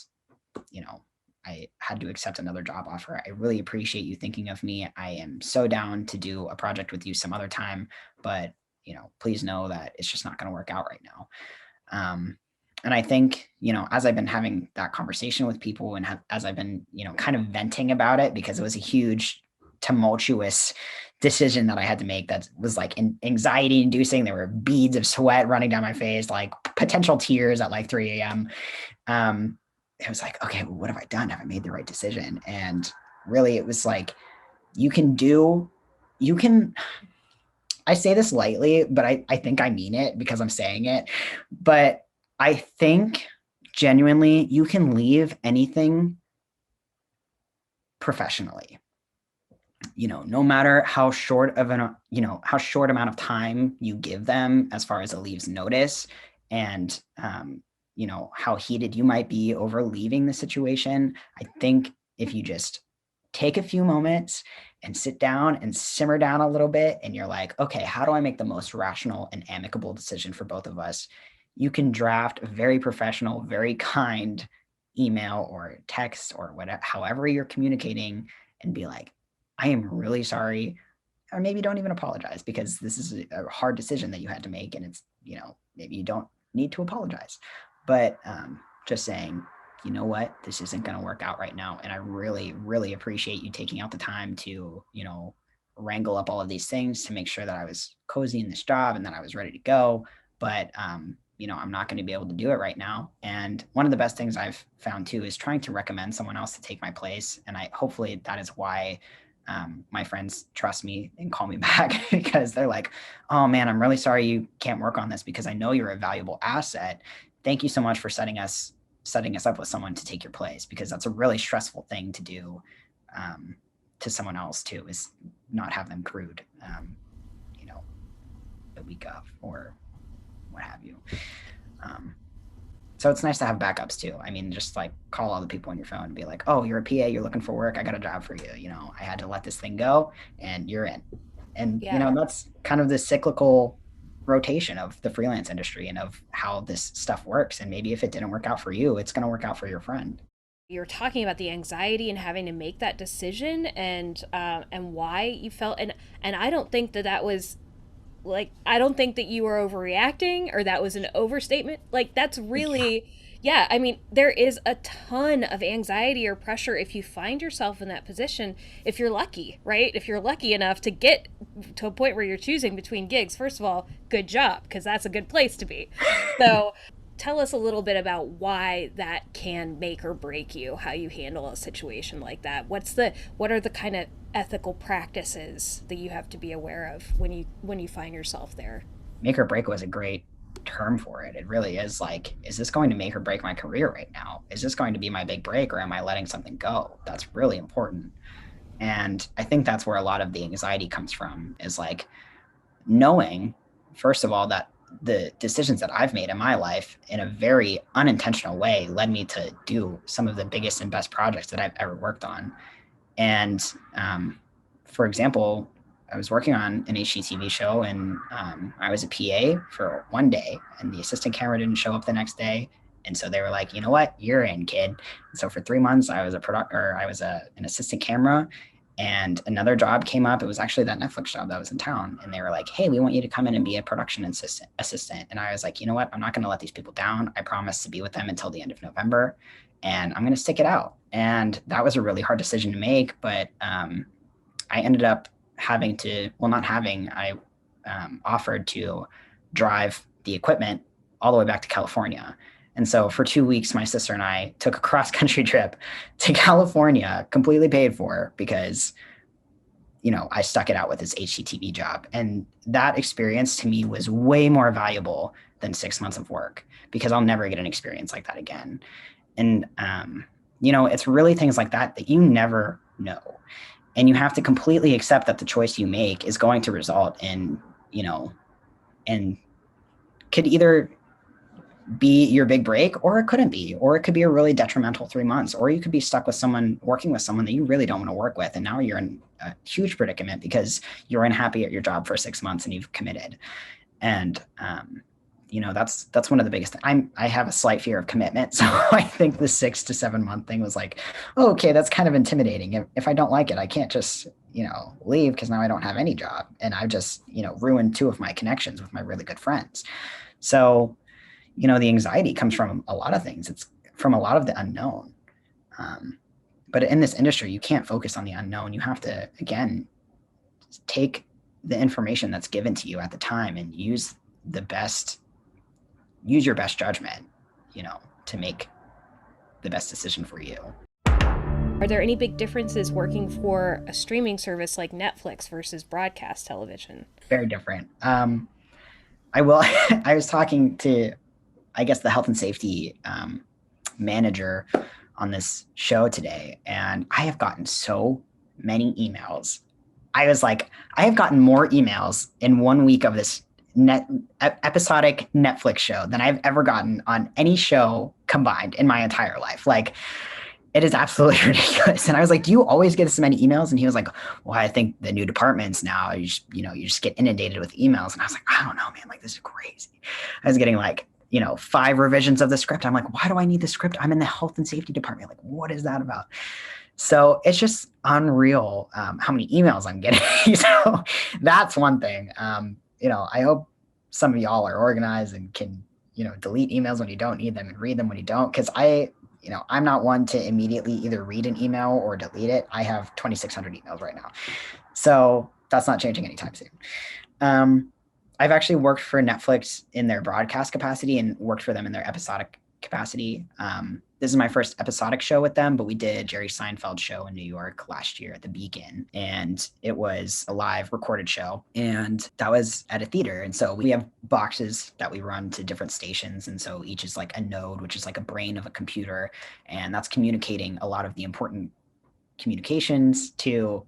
I had to accept another job offer. I really appreciate you thinking of me. I am so down to do a project with you some other time, but, please know that it's just not going to work out right now. And I think, as I've been having that conversation with people and as I've been, kind of venting about it, because it was a huge, tumultuous decision that I had to make that was like anxiety inducing. There were beads of sweat running down my face, like potential tears at like 3 a.m. It was like, okay, well, what have I done? Have I made the right decision? And really it was like, I say this lightly, but I think I mean it because I'm saying it. But I think genuinely you can leave anything professionally. No matter how short amount of time you give them as far as a leaves notice, and how heated you might be over leaving the situation. I think if you just take a few moments and sit down and simmer down a little bit, and you're like, okay, how do I make the most rational and amicable decision for both of us? You can draft a very professional, very kind email or text or whatever, however you're communicating, and be like, I am really sorry. Or maybe don't even apologize, because this is a hard decision that you had to make, and it's, maybe you don't need to apologize, but just saying, you know what, this isn't going to work out right now. And I really, really appreciate you taking out the time to, wrangle up all of these things to make sure that I was cozy in this job and that I was ready to go. But, I'm not going to be able to do it right now. And one of the best things I've found too is trying to recommend someone else to take my place. And hopefully that is why my friends trust me and call me back, because they're like, oh man, I'm really sorry you can't work on this, because I know you're a valuable asset. Thank you so much for setting us up with someone to take your place, because that's a really stressful thing to do to someone else too, is not have them crewed, the week of or what have you. So it's nice to have backups too. I mean, just like call all the people on your phone and be like, oh, you're a PA, you're looking for work, I got a job for you. I had to let this thing go and you're in. And, that's kind of the cyclical rotation of the freelance industry and of how this stuff works. And maybe if it didn't work out for you, it's going to work out for your friend. You're talking about the anxiety and having to make that decision and why you felt, and I don't think that was like, I don't think that you were overreacting or that was an overstatement. Like, that's really, yeah, I mean, there is a ton of anxiety or pressure if you find yourself in that position, if you're lucky, right? If you're lucky enough to get to a point where you're choosing between gigs, first of all, good job, because that's a good place to be. So tell us a little bit about why that can make or break you, how you handle a situation like that. What are the kind of ethical practices that you have to be aware of when you find yourself there? Make or break was a great term for it. It really is like, is this going to make or break my career right now? Is this going to be my big break, or am I letting something go? That's really important. And I think that's where a lot of the anxiety comes from, is like knowing, first of all, that the decisions that I've made in my life in a very unintentional way led me to do some of the biggest and best projects that I've ever worked on. And for example, I was working on an HGTV show, and I was a PA for one day, and the assistant camera didn't show up the next day. And so they were like, you know what, you're in, kid. And so for 3 months, I was an assistant camera, and another job came up. It was actually that Netflix job that was in town. And they were like, hey, we want you to come in and be a production assistant. And I was like, you know what, I'm not going to let these people down. I promised to be with them until the end of November, and I'm going to stick it out. And that was a really hard decision to make, but I ended up I offered to drive the equipment all the way back to California. And so for 2 weeks, my sister and I took a cross-country trip to California, completely paid for, because, I stuck it out with this HGTV job. And that experience to me was way more valuable than 6 months of work, because I'll never get an experience like that again. And, it's really things like that you never know. And you have to completely accept that the choice you make is going to result in, and could either be your big break, or it couldn't be, or it could be a really detrimental 3 months, or you could be stuck with someone, working with someone that you really don't want to work with. And now you're in a huge predicament because you're unhappy at your job for 6 months and you've committed. And, that's one of the biggest things. I have a slight fear of commitment. So I think the 6 to 7 month thing was like, oh, okay, that's kind of intimidating. If I don't like it, I can't just, leave, because now I don't have any job. And I've just, ruined 2 of my connections with my really good friends. So, the anxiety comes from a lot of things. It's from a lot of the unknown. But in this industry, you can't focus on the unknown. You have to, again, take the information that's given to you at the time and use your best judgment, to make the best decision for you. Are there any big differences working for a streaming service like Netflix versus broadcast television? Very different. I was talking to, I guess, the health and safety manager on this show today, and I have gotten so many emails. I was like, I have gotten more emails in 1 week of this episodic Netflix show than I've ever gotten on any show combined in my entire life. Like, it is absolutely ridiculous. And I was like, do you always get so many emails? And he was like, well, I think the new departments now, you just get inundated with emails. And I was like, I don't know, man, like, this is crazy. I was getting like, 5 revisions of the script. I'm like, why do I need the script? I'm in the health and safety department. Like, what is that about? So it's just unreal how many emails I'm getting. So that's one thing. I hope some of y'all are organized and can, delete emails when you don't need them and read them when you don't. Because I'm not one to immediately either read an email or delete it. I have 2,600 emails right now. So that's not changing anytime soon. I've actually worked for Netflix in their broadcast capacity and worked for them in their episodic capacity. This is my first episodic show with them, but we did Jerry Seinfeld show in New York last year at the Beacon, and it was a live recorded show, and that was at a theater. And so we have boxes that we run to different stations, and so each is like a node, which is like a brain of a computer, and that's communicating a lot of the important communications to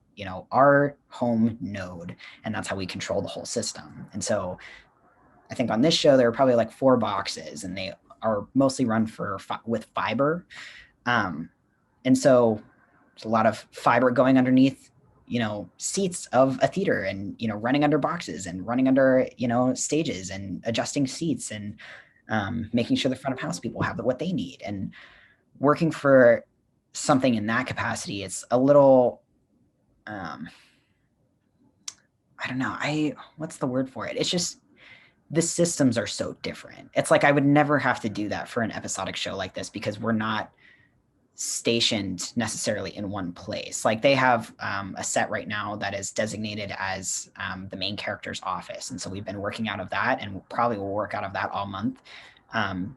our home node, and that's how we control the whole system. And so I think on this show there were probably like 4 boxes, and they are mostly run with fiber. And so there's a lot of fiber going underneath, seats of a theater, and, running under boxes and running under, stages, and adjusting seats, and making sure the front of house people have what they need. And working for something in that capacity, it's a little, I don't know. What's the word for it? It's just, the systems are so different. It's like I would never have to do that for an episodic show like this, because we're not stationed necessarily in one place. Like, they have a set right now that is designated as the main character's office. And so we've been working out of that, and probably will work out of that all month.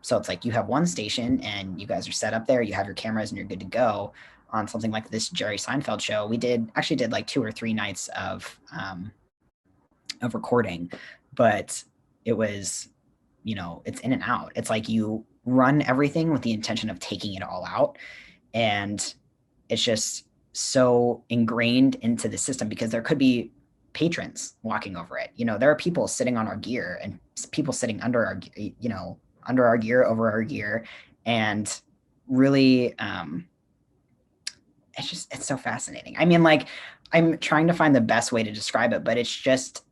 So it's like you have one station and you guys are set up there, you have your cameras, and you're good to go. On something like this Jerry Seinfeld show, we did like 2 or 3 nights of recording, but it was, it's in and out. It's like you run everything with the intention of taking it all out. And it's just so ingrained into the system, because there could be patrons walking over it. There are people sitting on our gear, and people sitting under our, under our gear, over our gear. And really, it's so fascinating. I mean, like, I'm trying to find the best way to describe it, but it's just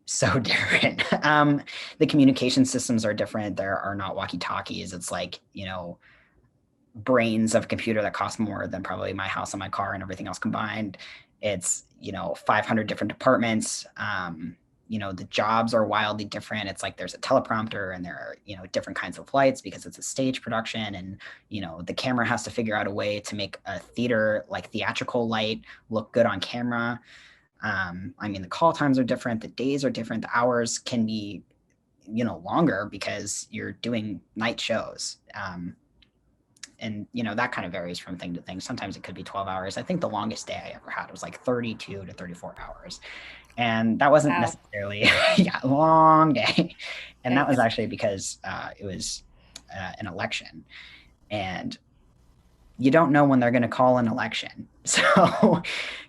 so different. The communication systems are different. There are not walkie-talkies. It's like, brains of a computer that cost more than probably my house and my car and everything else combined. It's, 500 different departments. The jobs are wildly different. It's like there's a teleprompter, and there are, different kinds of lights, because it's a stage production, and, the camera has to figure out a way to make a theater, like theatrical light, look good on camera. The call times are different, the days are different, the hours can be, longer because you're doing night shows. And, that kind of varies from thing to thing. Sometimes it could be 12 hours. I think the longest day I ever had was like 32 to 34 hours. And that wasn't necessarily a long day. And that was actually because it was an election. And you don't know when they're going to call an election. So,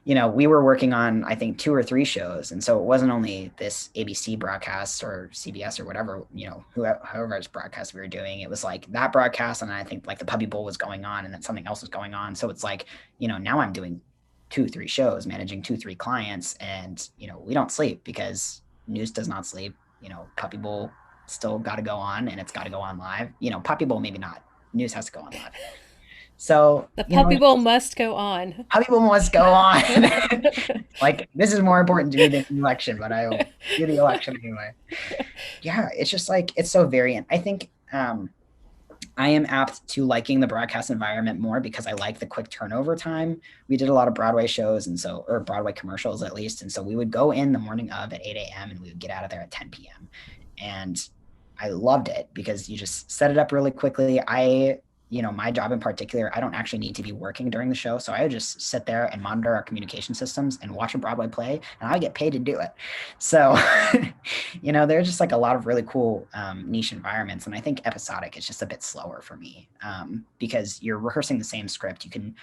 we were working on, I think, 2 or 3 shows. And so it wasn't only this ABC broadcast or CBS or whatever, whoever's broadcast we were doing. It was like that broadcast. And I think like the Puppy Bowl was going on and then something else was going on. So it's like, now I'm doing 2, 3 shows, managing 2, 3 clients. And, we don't sleep because news does not sleep. Puppy Bowl still got to go on and it's got to go on live. Puppy Bowl, maybe not. News has to go on live. So the Puppy Bowl must go on. Puppy Bowl must go on. Like, this is more important to me than the election, but I will do the election anyway. Yeah, it's just like, it's so variant. I think I am apt to liking the broadcast environment more because I like the quick turnover time. We did a lot of Broadway shows or Broadway commercials at least. And so we would go in the morning of at 8 a.m. and we would get out of there at 10 p.m. And I loved it because you just set it up really quickly. My job in particular, I don't actually need to be working during the show. So I would just sit there and monitor our communication systems and watch a Broadway play, and I get paid to do it. So, there's just like a lot of really cool niche environments. And I think episodic is just a bit slower for me because you're rehearsing the same script. You can,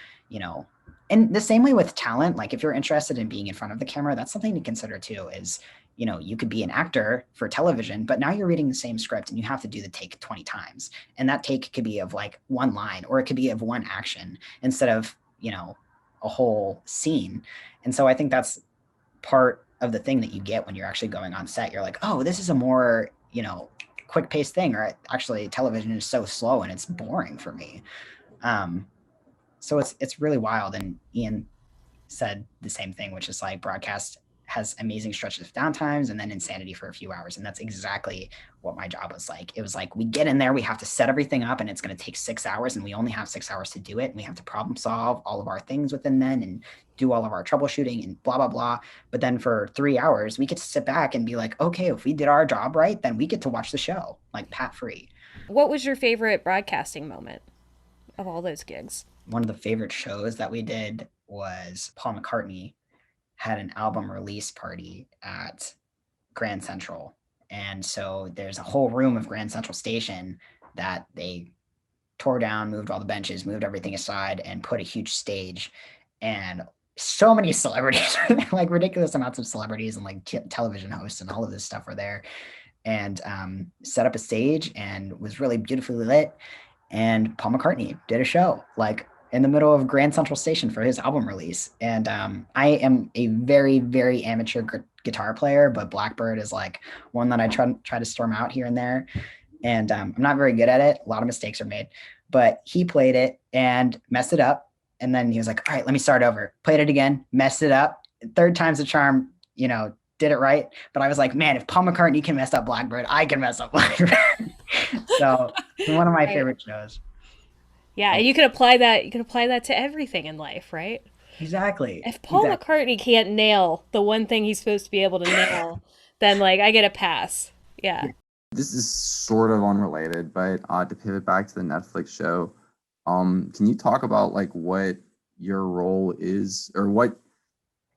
and the same way with talent, like if you're interested in being in front of the camera, that's something to consider too, is you could be an actor for television, but now you're reading the same script and you have to do the take 20 times. And that take could be of like one line, or it could be of one action instead of, a whole scene. And so I think that's part of the thing that you get when you're actually going on set. You're like, oh, this is a more, quick paced thing, or actually television is so slow and it's boring for me. So it's really wild. And Ian said the same thing, which is like broadcast has amazing stretches of downtimes and then insanity for a few hours. And that's exactly what my job was like. It was like, we get in there, we have to set everything up and it's going to take 6 hours and we only have 6 hours to do it. And we have to problem solve all of our things within then and do all of our troubleshooting and blah, blah, blah. But then for 3 hours, we get to sit back and be like, okay, if we did our job right, then we get to watch the show, like pat free. What was your favorite broadcasting moment of all those gigs? One of the favorite shows that we did was Paul McCartney had an album release party at Grand Central. And so there's a whole room of Grand Central Station that they tore down, moved all the benches, moved everything aside, and put a huge stage. And so many celebrities, like ridiculous amounts of celebrities and like television hosts and all of this stuff were there, and set up a stage and was really beautifully lit. And Paul McCartney did a show like in the middle of Grand Central Station for his album release. And I am a very, very amateur guitar player, but Blackbird is like one that I try to storm out here and there. And I'm not very good at it. A lot of mistakes are made, but he played it and messed it up. And then he was like, all right, let me start over. Played it again, messed it up. Third time's the charm, did it right. But I was like, man, if Paul McCartney can mess up Blackbird, I can mess up Blackbird. So one of my favorite shows. Yeah, you can apply that. You can apply that to everything in life, right? Exactly. If Paul McCartney can't nail the one thing he's supposed to be able to nail, then like I get a pass. Yeah. This is sort of unrelated, but to pivot back to the Netflix show, can you talk about like what your role is, or what?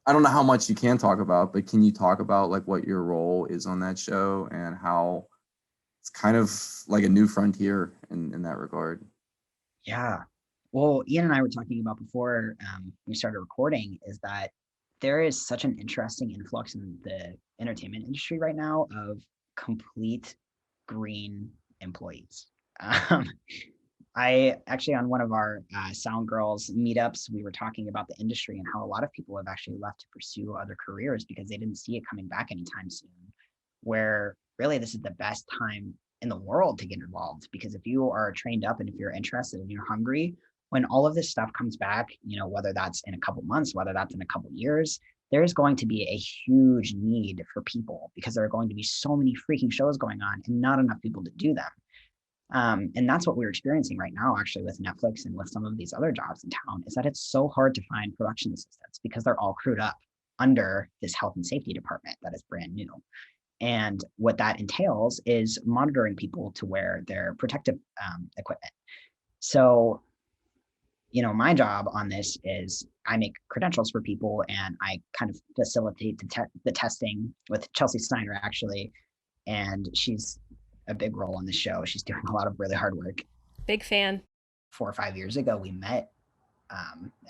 I don't know how much you can talk about, but can you talk about like what your role is on that show and how it's kind of like a new frontier in that regard? Yeah. Well, Ian and I were talking about before we started recording is that there is such an interesting influx in the entertainment industry right now of complete green employees. I actually, on one of our Sound Girls meetups, we were talking about the industry and how a lot of people have actually left to pursue other careers because they didn't see it coming back anytime soon, where really this is the best time in the world to get involved, because if you are trained up and if you're interested and you're hungry, when all of this stuff comes back, whether that's in a couple months, whether that's in a couple years, there's going to be a huge need for people because there are going to be so many freaking shows going on and not enough people to do them. And that's what we're experiencing right now, actually, with Netflix and with some of these other jobs in town, is that it's so hard to find production assistants because they're all crewed up under this health and safety department that is brand new. And what that entails is monitoring people to wear their protective equipment. So, my job on this is I make credentials for people and I kind of facilitate the testing with Chelsea Snyder, actually. And she's a big role on the show. She's doing a lot of really hard work. Big fan. 4 or 5 years ago, we met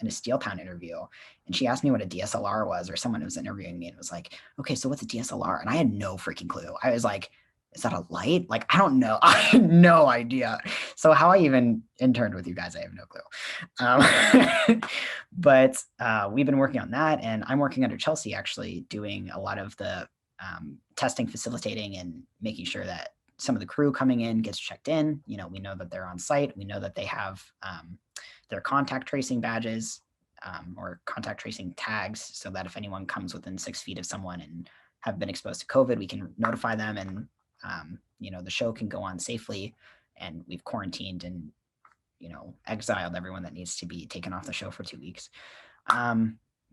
in a Steeltown interview, and she asked me what a DSLR was, or someone was interviewing me and was like, okay, so what's a DSLR? And I had no freaking clue. I was like, is that a light? Like, I don't know. I had no idea. So how I even interned with you guys, I have no clue. But we've been working on that, and I'm working under Chelsea, actually doing a lot of the testing, facilitating, and making sure that some of the crew coming in gets checked in. You know, we know that they're on site. We know that they have their contact tracing badges or contact tracing tags, so that if anyone comes within 6 feet of someone and have been exposed to COVID, we can notify them, and you know, the show can go on safely. And we've quarantined and, you know, exiled everyone that needs to be taken off the show for 2 weeks.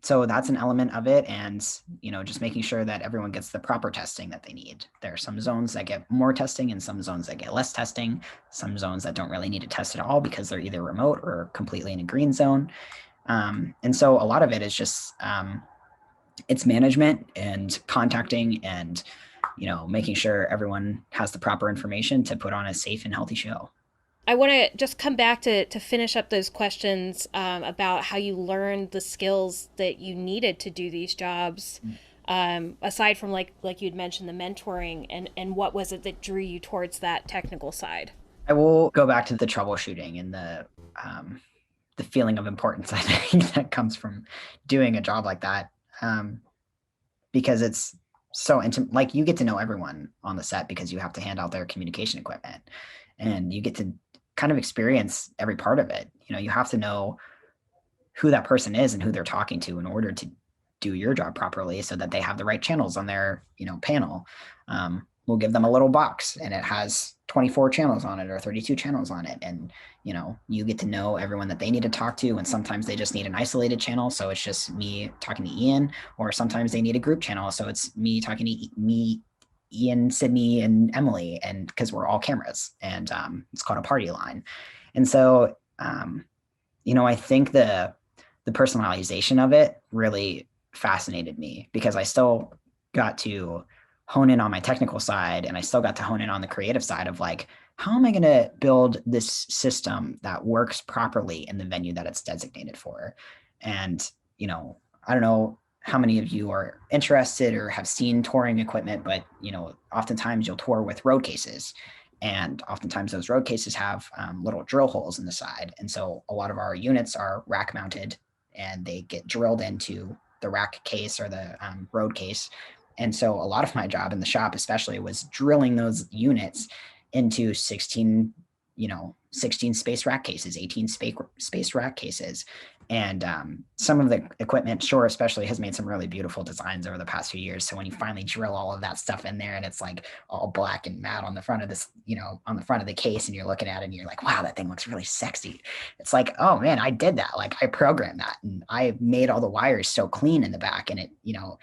So that's an element of it. And, you know, just making sure that everyone gets the proper testing that they need. There are some zones that get more testing and some zones that get less testing, some zones that don't really need to test at all because they're either remote or completely in a green zone. And so a lot of it is just, it's management and contacting and, you know, making sure everyone has the proper information to put on a safe and healthy show. I want to just come back to finish up those questions about how you learned the skills that you needed to do these jobs, aside from like you'd mentioned the mentoring, and what was it that drew you towards that technical side? I will go back to the troubleshooting and the feeling of importance, I think, that comes from doing a job like that, because it's so intimate. Like, you get to know everyone on the set because you have to hand out their communication equipment, and you get to kind of experience every part of it. You know, you have to know who that person is and who they're talking to in order to do your job properly, so that they have the right channels on their, you know, panel. We'll give them a little box and it has 24 channels on it or 32 channels on it. And, you know, you get to know everyone that they need to talk to. And sometimes they just need an isolated channel, so it's just me talking to Ian, or sometimes they need a group channel, so it's me talking to me, Ian, Sydney, and Emily, and because we're all cameras, and it's called a party line. And so, you know, I think the personalization of it really fascinated me, because I still got to hone in on my technical side, and I still got to hone in on the creative side of, like, how am I going to build this system that works properly in the venue that it's designated for? And, you know, I don't know how many of you are interested or have seen touring equipment, but, you know, oftentimes you'll tour with road cases, and oftentimes those road cases have little drill holes in the side. And so a lot of our units are rack mounted, and they get drilled into the rack case or the road case. And so a lot of my job in the shop, especially, was drilling those units into 16 space rack cases, 18 space rack cases. And some of the equipment, Shore especially, has made some really beautiful designs over the past few years. So when you finally drill all of that stuff in there, and it's like all black and matte on the front of this, you know, on the front of the case, and you're looking at it and you're like, wow, that thing looks really sexy. It's like, oh man, I did that. Like, I programmed that, and I made all the wires so clean in the back. And it, you know,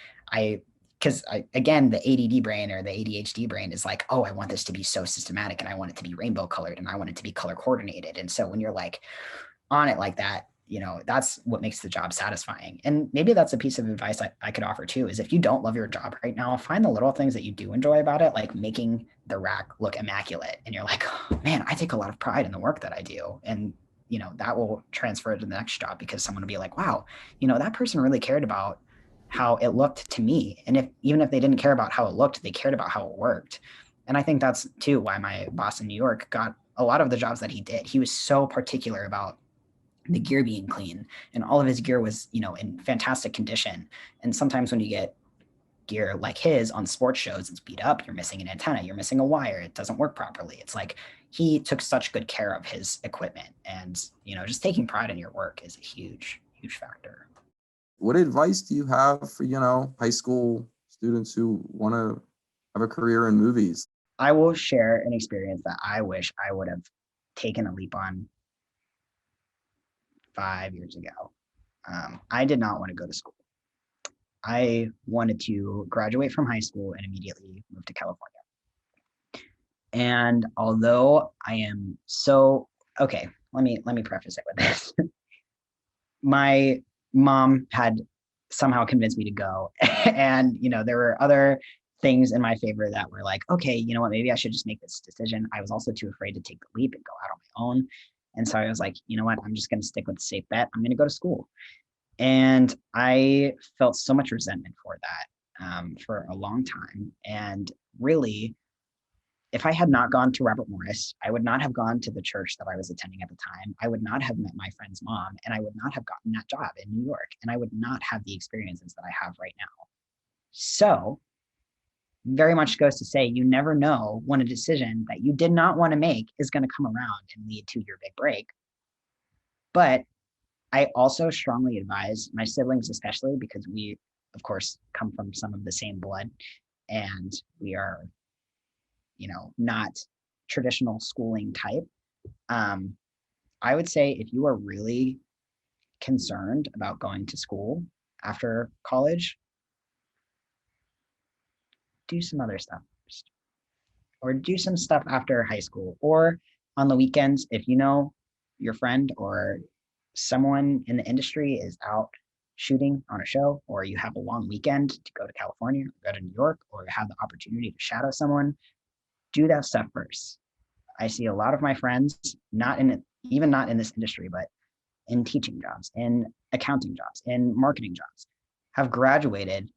because again, the ADD brain or the ADHD brain is like, oh, I want this to be so systematic, and I want it to be rainbow colored, and I want it to be color coordinated. And so when you're like on it like that, you know, that's what makes the job satisfying. And maybe that's a piece of advice I could offer too, is if you don't love your job right now, find the little things that you do enjoy about it, like making the rack look immaculate. And you're like, oh, man, I take a lot of pride in the work that I do. And, you know, that will transfer to the next job, because someone will be like, wow, you know, that person really cared about how it looked to me. And even if they didn't care about how it looked, they cared about how it worked. And I think that's too why my boss in New York got a lot of the jobs that he did. He was so particular about the gear being clean, and all of his gear was, you know, in fantastic condition. And sometimes when you get gear like his on sports shows, it's beat up, you're missing an antenna, you're missing a wire, it doesn't work properly. It's like, he took such good care of his equipment. And, you know, just taking pride in your work is a huge, huge factor. What advice do you have for, you know, high school students who want to have a career in movies? I will share an experience that I wish I would have taken a leap on 5 years ago. I did not want to go to school. I wanted to graduate from high school and immediately move to California. And although I am so, okay, let me preface it with this. My mom had somehow convinced me to go. And, you know, there were other things in my favor that were like, okay, you know what, maybe I should just make this decision. I was also too afraid to take the leap and go out on my own. And so I was like, you know what, I'm just going to stick with the safe bet. I'm going to go to school. And I felt so much resentment for that for a long time. And really, if I had not gone to Robert Morris, I would not have gone to the church that I was attending at the time. I would not have met my friend's mom, and I would not have gotten that job in New York, and I would not have the experiences that I have right now. So very much goes to say, you never know when a decision that you did not want to make is going to come around and lead to your big break. But I also strongly advise my siblings, especially because we, of course, come from some of the same blood, and we are, not traditional schooling type. I would say if you are really concerned about going to school after college, do some other stuff first, or do some stuff after high school, or on the weekends, if you know your friend or someone in the industry is out shooting on a show, or you have a long weekend to go to California, or go to New York, or have the opportunity to shadow someone, do that stuff first. I see a lot of my friends, even not in this industry, but in teaching jobs, in accounting jobs, in marketing jobs, have graduated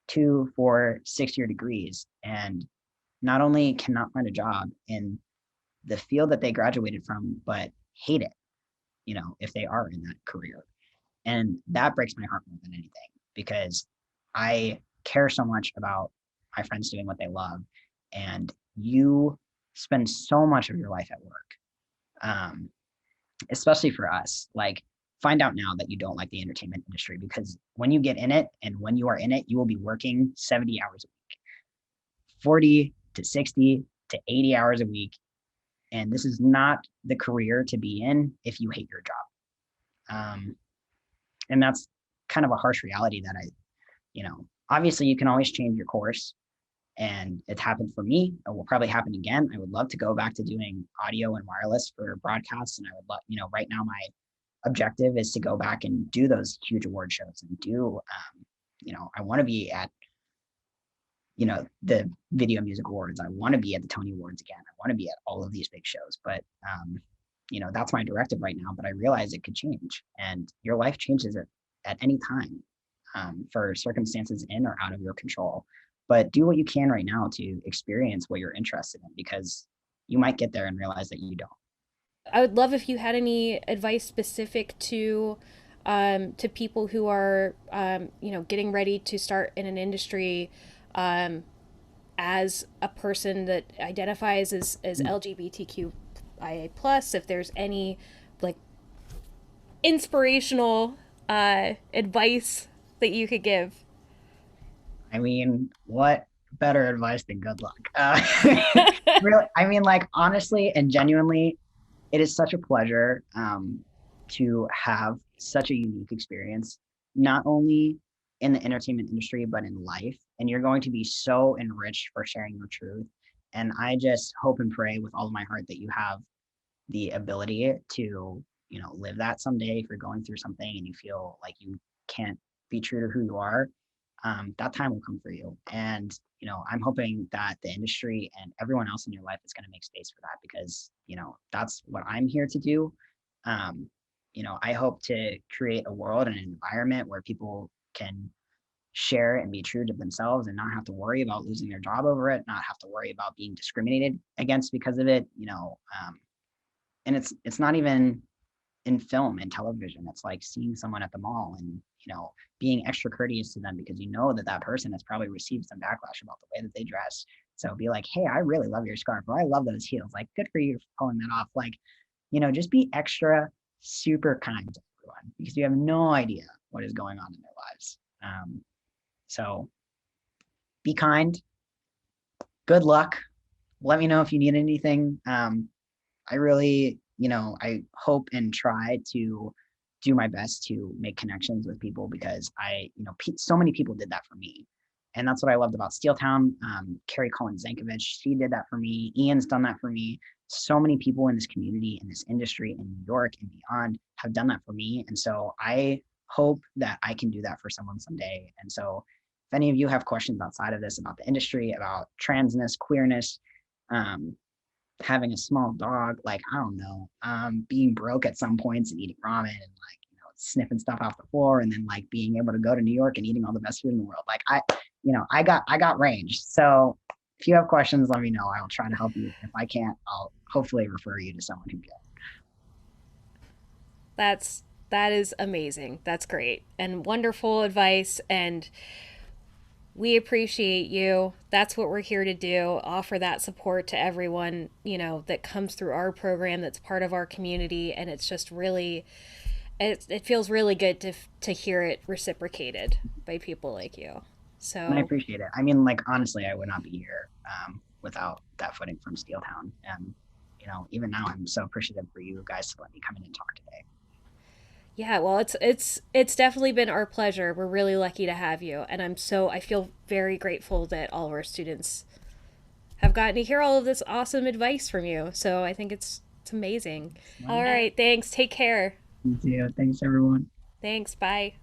2, 4, 6-year degrees, and not only cannot find a job in the field that they graduated from, but hate it, if they are in that career. And that breaks my heart more than anything, because I care so much about my friends doing what they love. And you spend so much of your life at work, especially for us. Like, find out now that you don't like the entertainment industry, because when you get in it, and when you are in it, you will be working 70 hours a week, 40 to 60 to 80 hours a week. And this is not the career to be in if you hate your job. And that's kind of a harsh reality that obviously you can always change your course. And it's happened for me. It will probably happen again. I would love to go back to doing audio and wireless for broadcasts. And I would love, right now my objective is to go back and do those huge award shows and do, I want to be at, the Video Music Awards. I want to be at the Tony Awards again. I want to be at all of these big shows, but, that's my directive right now, but I realize it could change, and your life changes at any time for circumstances in or out of your control. But do what you can right now to experience what you're interested in, because you might get there and realize that you don't. I would love if you had any advice specific to people who are, getting ready to start in an industry as a person that identifies as LGBTQIA+, if there's any inspirational advice that you could give. I mean, what better advice than good luck? Really, honestly and genuinely, it is such a pleasure to have such a unique experience, not only in the entertainment industry, but in life. And you're going to be so enriched for sharing your truth. And I just hope and pray with all of my heart that you have the ability to, live that someday. If you're going through something and you feel like you can't be true to who you are, that time will come for you. And, I'm hoping that the industry and everyone else in your life is going to make space for that, because, that's what I'm here to do. I hope to create a world and an environment where people can share and be true to themselves and not have to worry about losing their job over it, not have to worry about being discriminated against because of it, and it's not even in film and television. It's like seeing someone at the mall and, being extra courteous to them, because that person has probably received some backlash about the way that they dress. So be like, hey, I really love your scarf, or I love those heels. Like, good for you for pulling that off. Like, just be extra super kind to everyone, because you have no idea what is going on in their lives. So be kind. Good luck. Let me know if you need anything. I really, I hope and try to do my best to make connections with people, because so many people did that for me. And that's what I loved about Steeltown. Carrie Collins Zankovich, she did that for me. Ian's done that for me. So many people in this community, in this industry, in New York and beyond have done that for me. And so I hope that I can do that for someone someday. And so if any of you have questions outside of this about the industry, about transness, queerness, having a small dog, like, I don't know, being broke at some points and eating ramen and like, you know, sniffing stuff off the floor, and then like being able to go to New York and eating all the best food in the world. Like I got range. So if you have questions, let me know. I'll try to help you. If I can't, I'll hopefully refer you to someone who can. That is amazing. That's great and wonderful advice, and we appreciate you. That's what we're here to do. Offer that support to everyone, you know, that comes through our program, that's part of our community, and it's just really it feels really good to hear it reciprocated by people like you. So And I appreciate it. I mean, like, honestly, I would not be here without that footing from Steeltown. And, you know, even now I'm so appreciative for you guys to let me come in and talk today. yeah, well, it's definitely been our pleasure. We're really lucky to have you, and I feel very grateful that all of our students have gotten to hear all of this awesome advice from you. So I think it's amazing. All right, thanks. Take care. You too. Thanks, everyone. Thanks. Bye.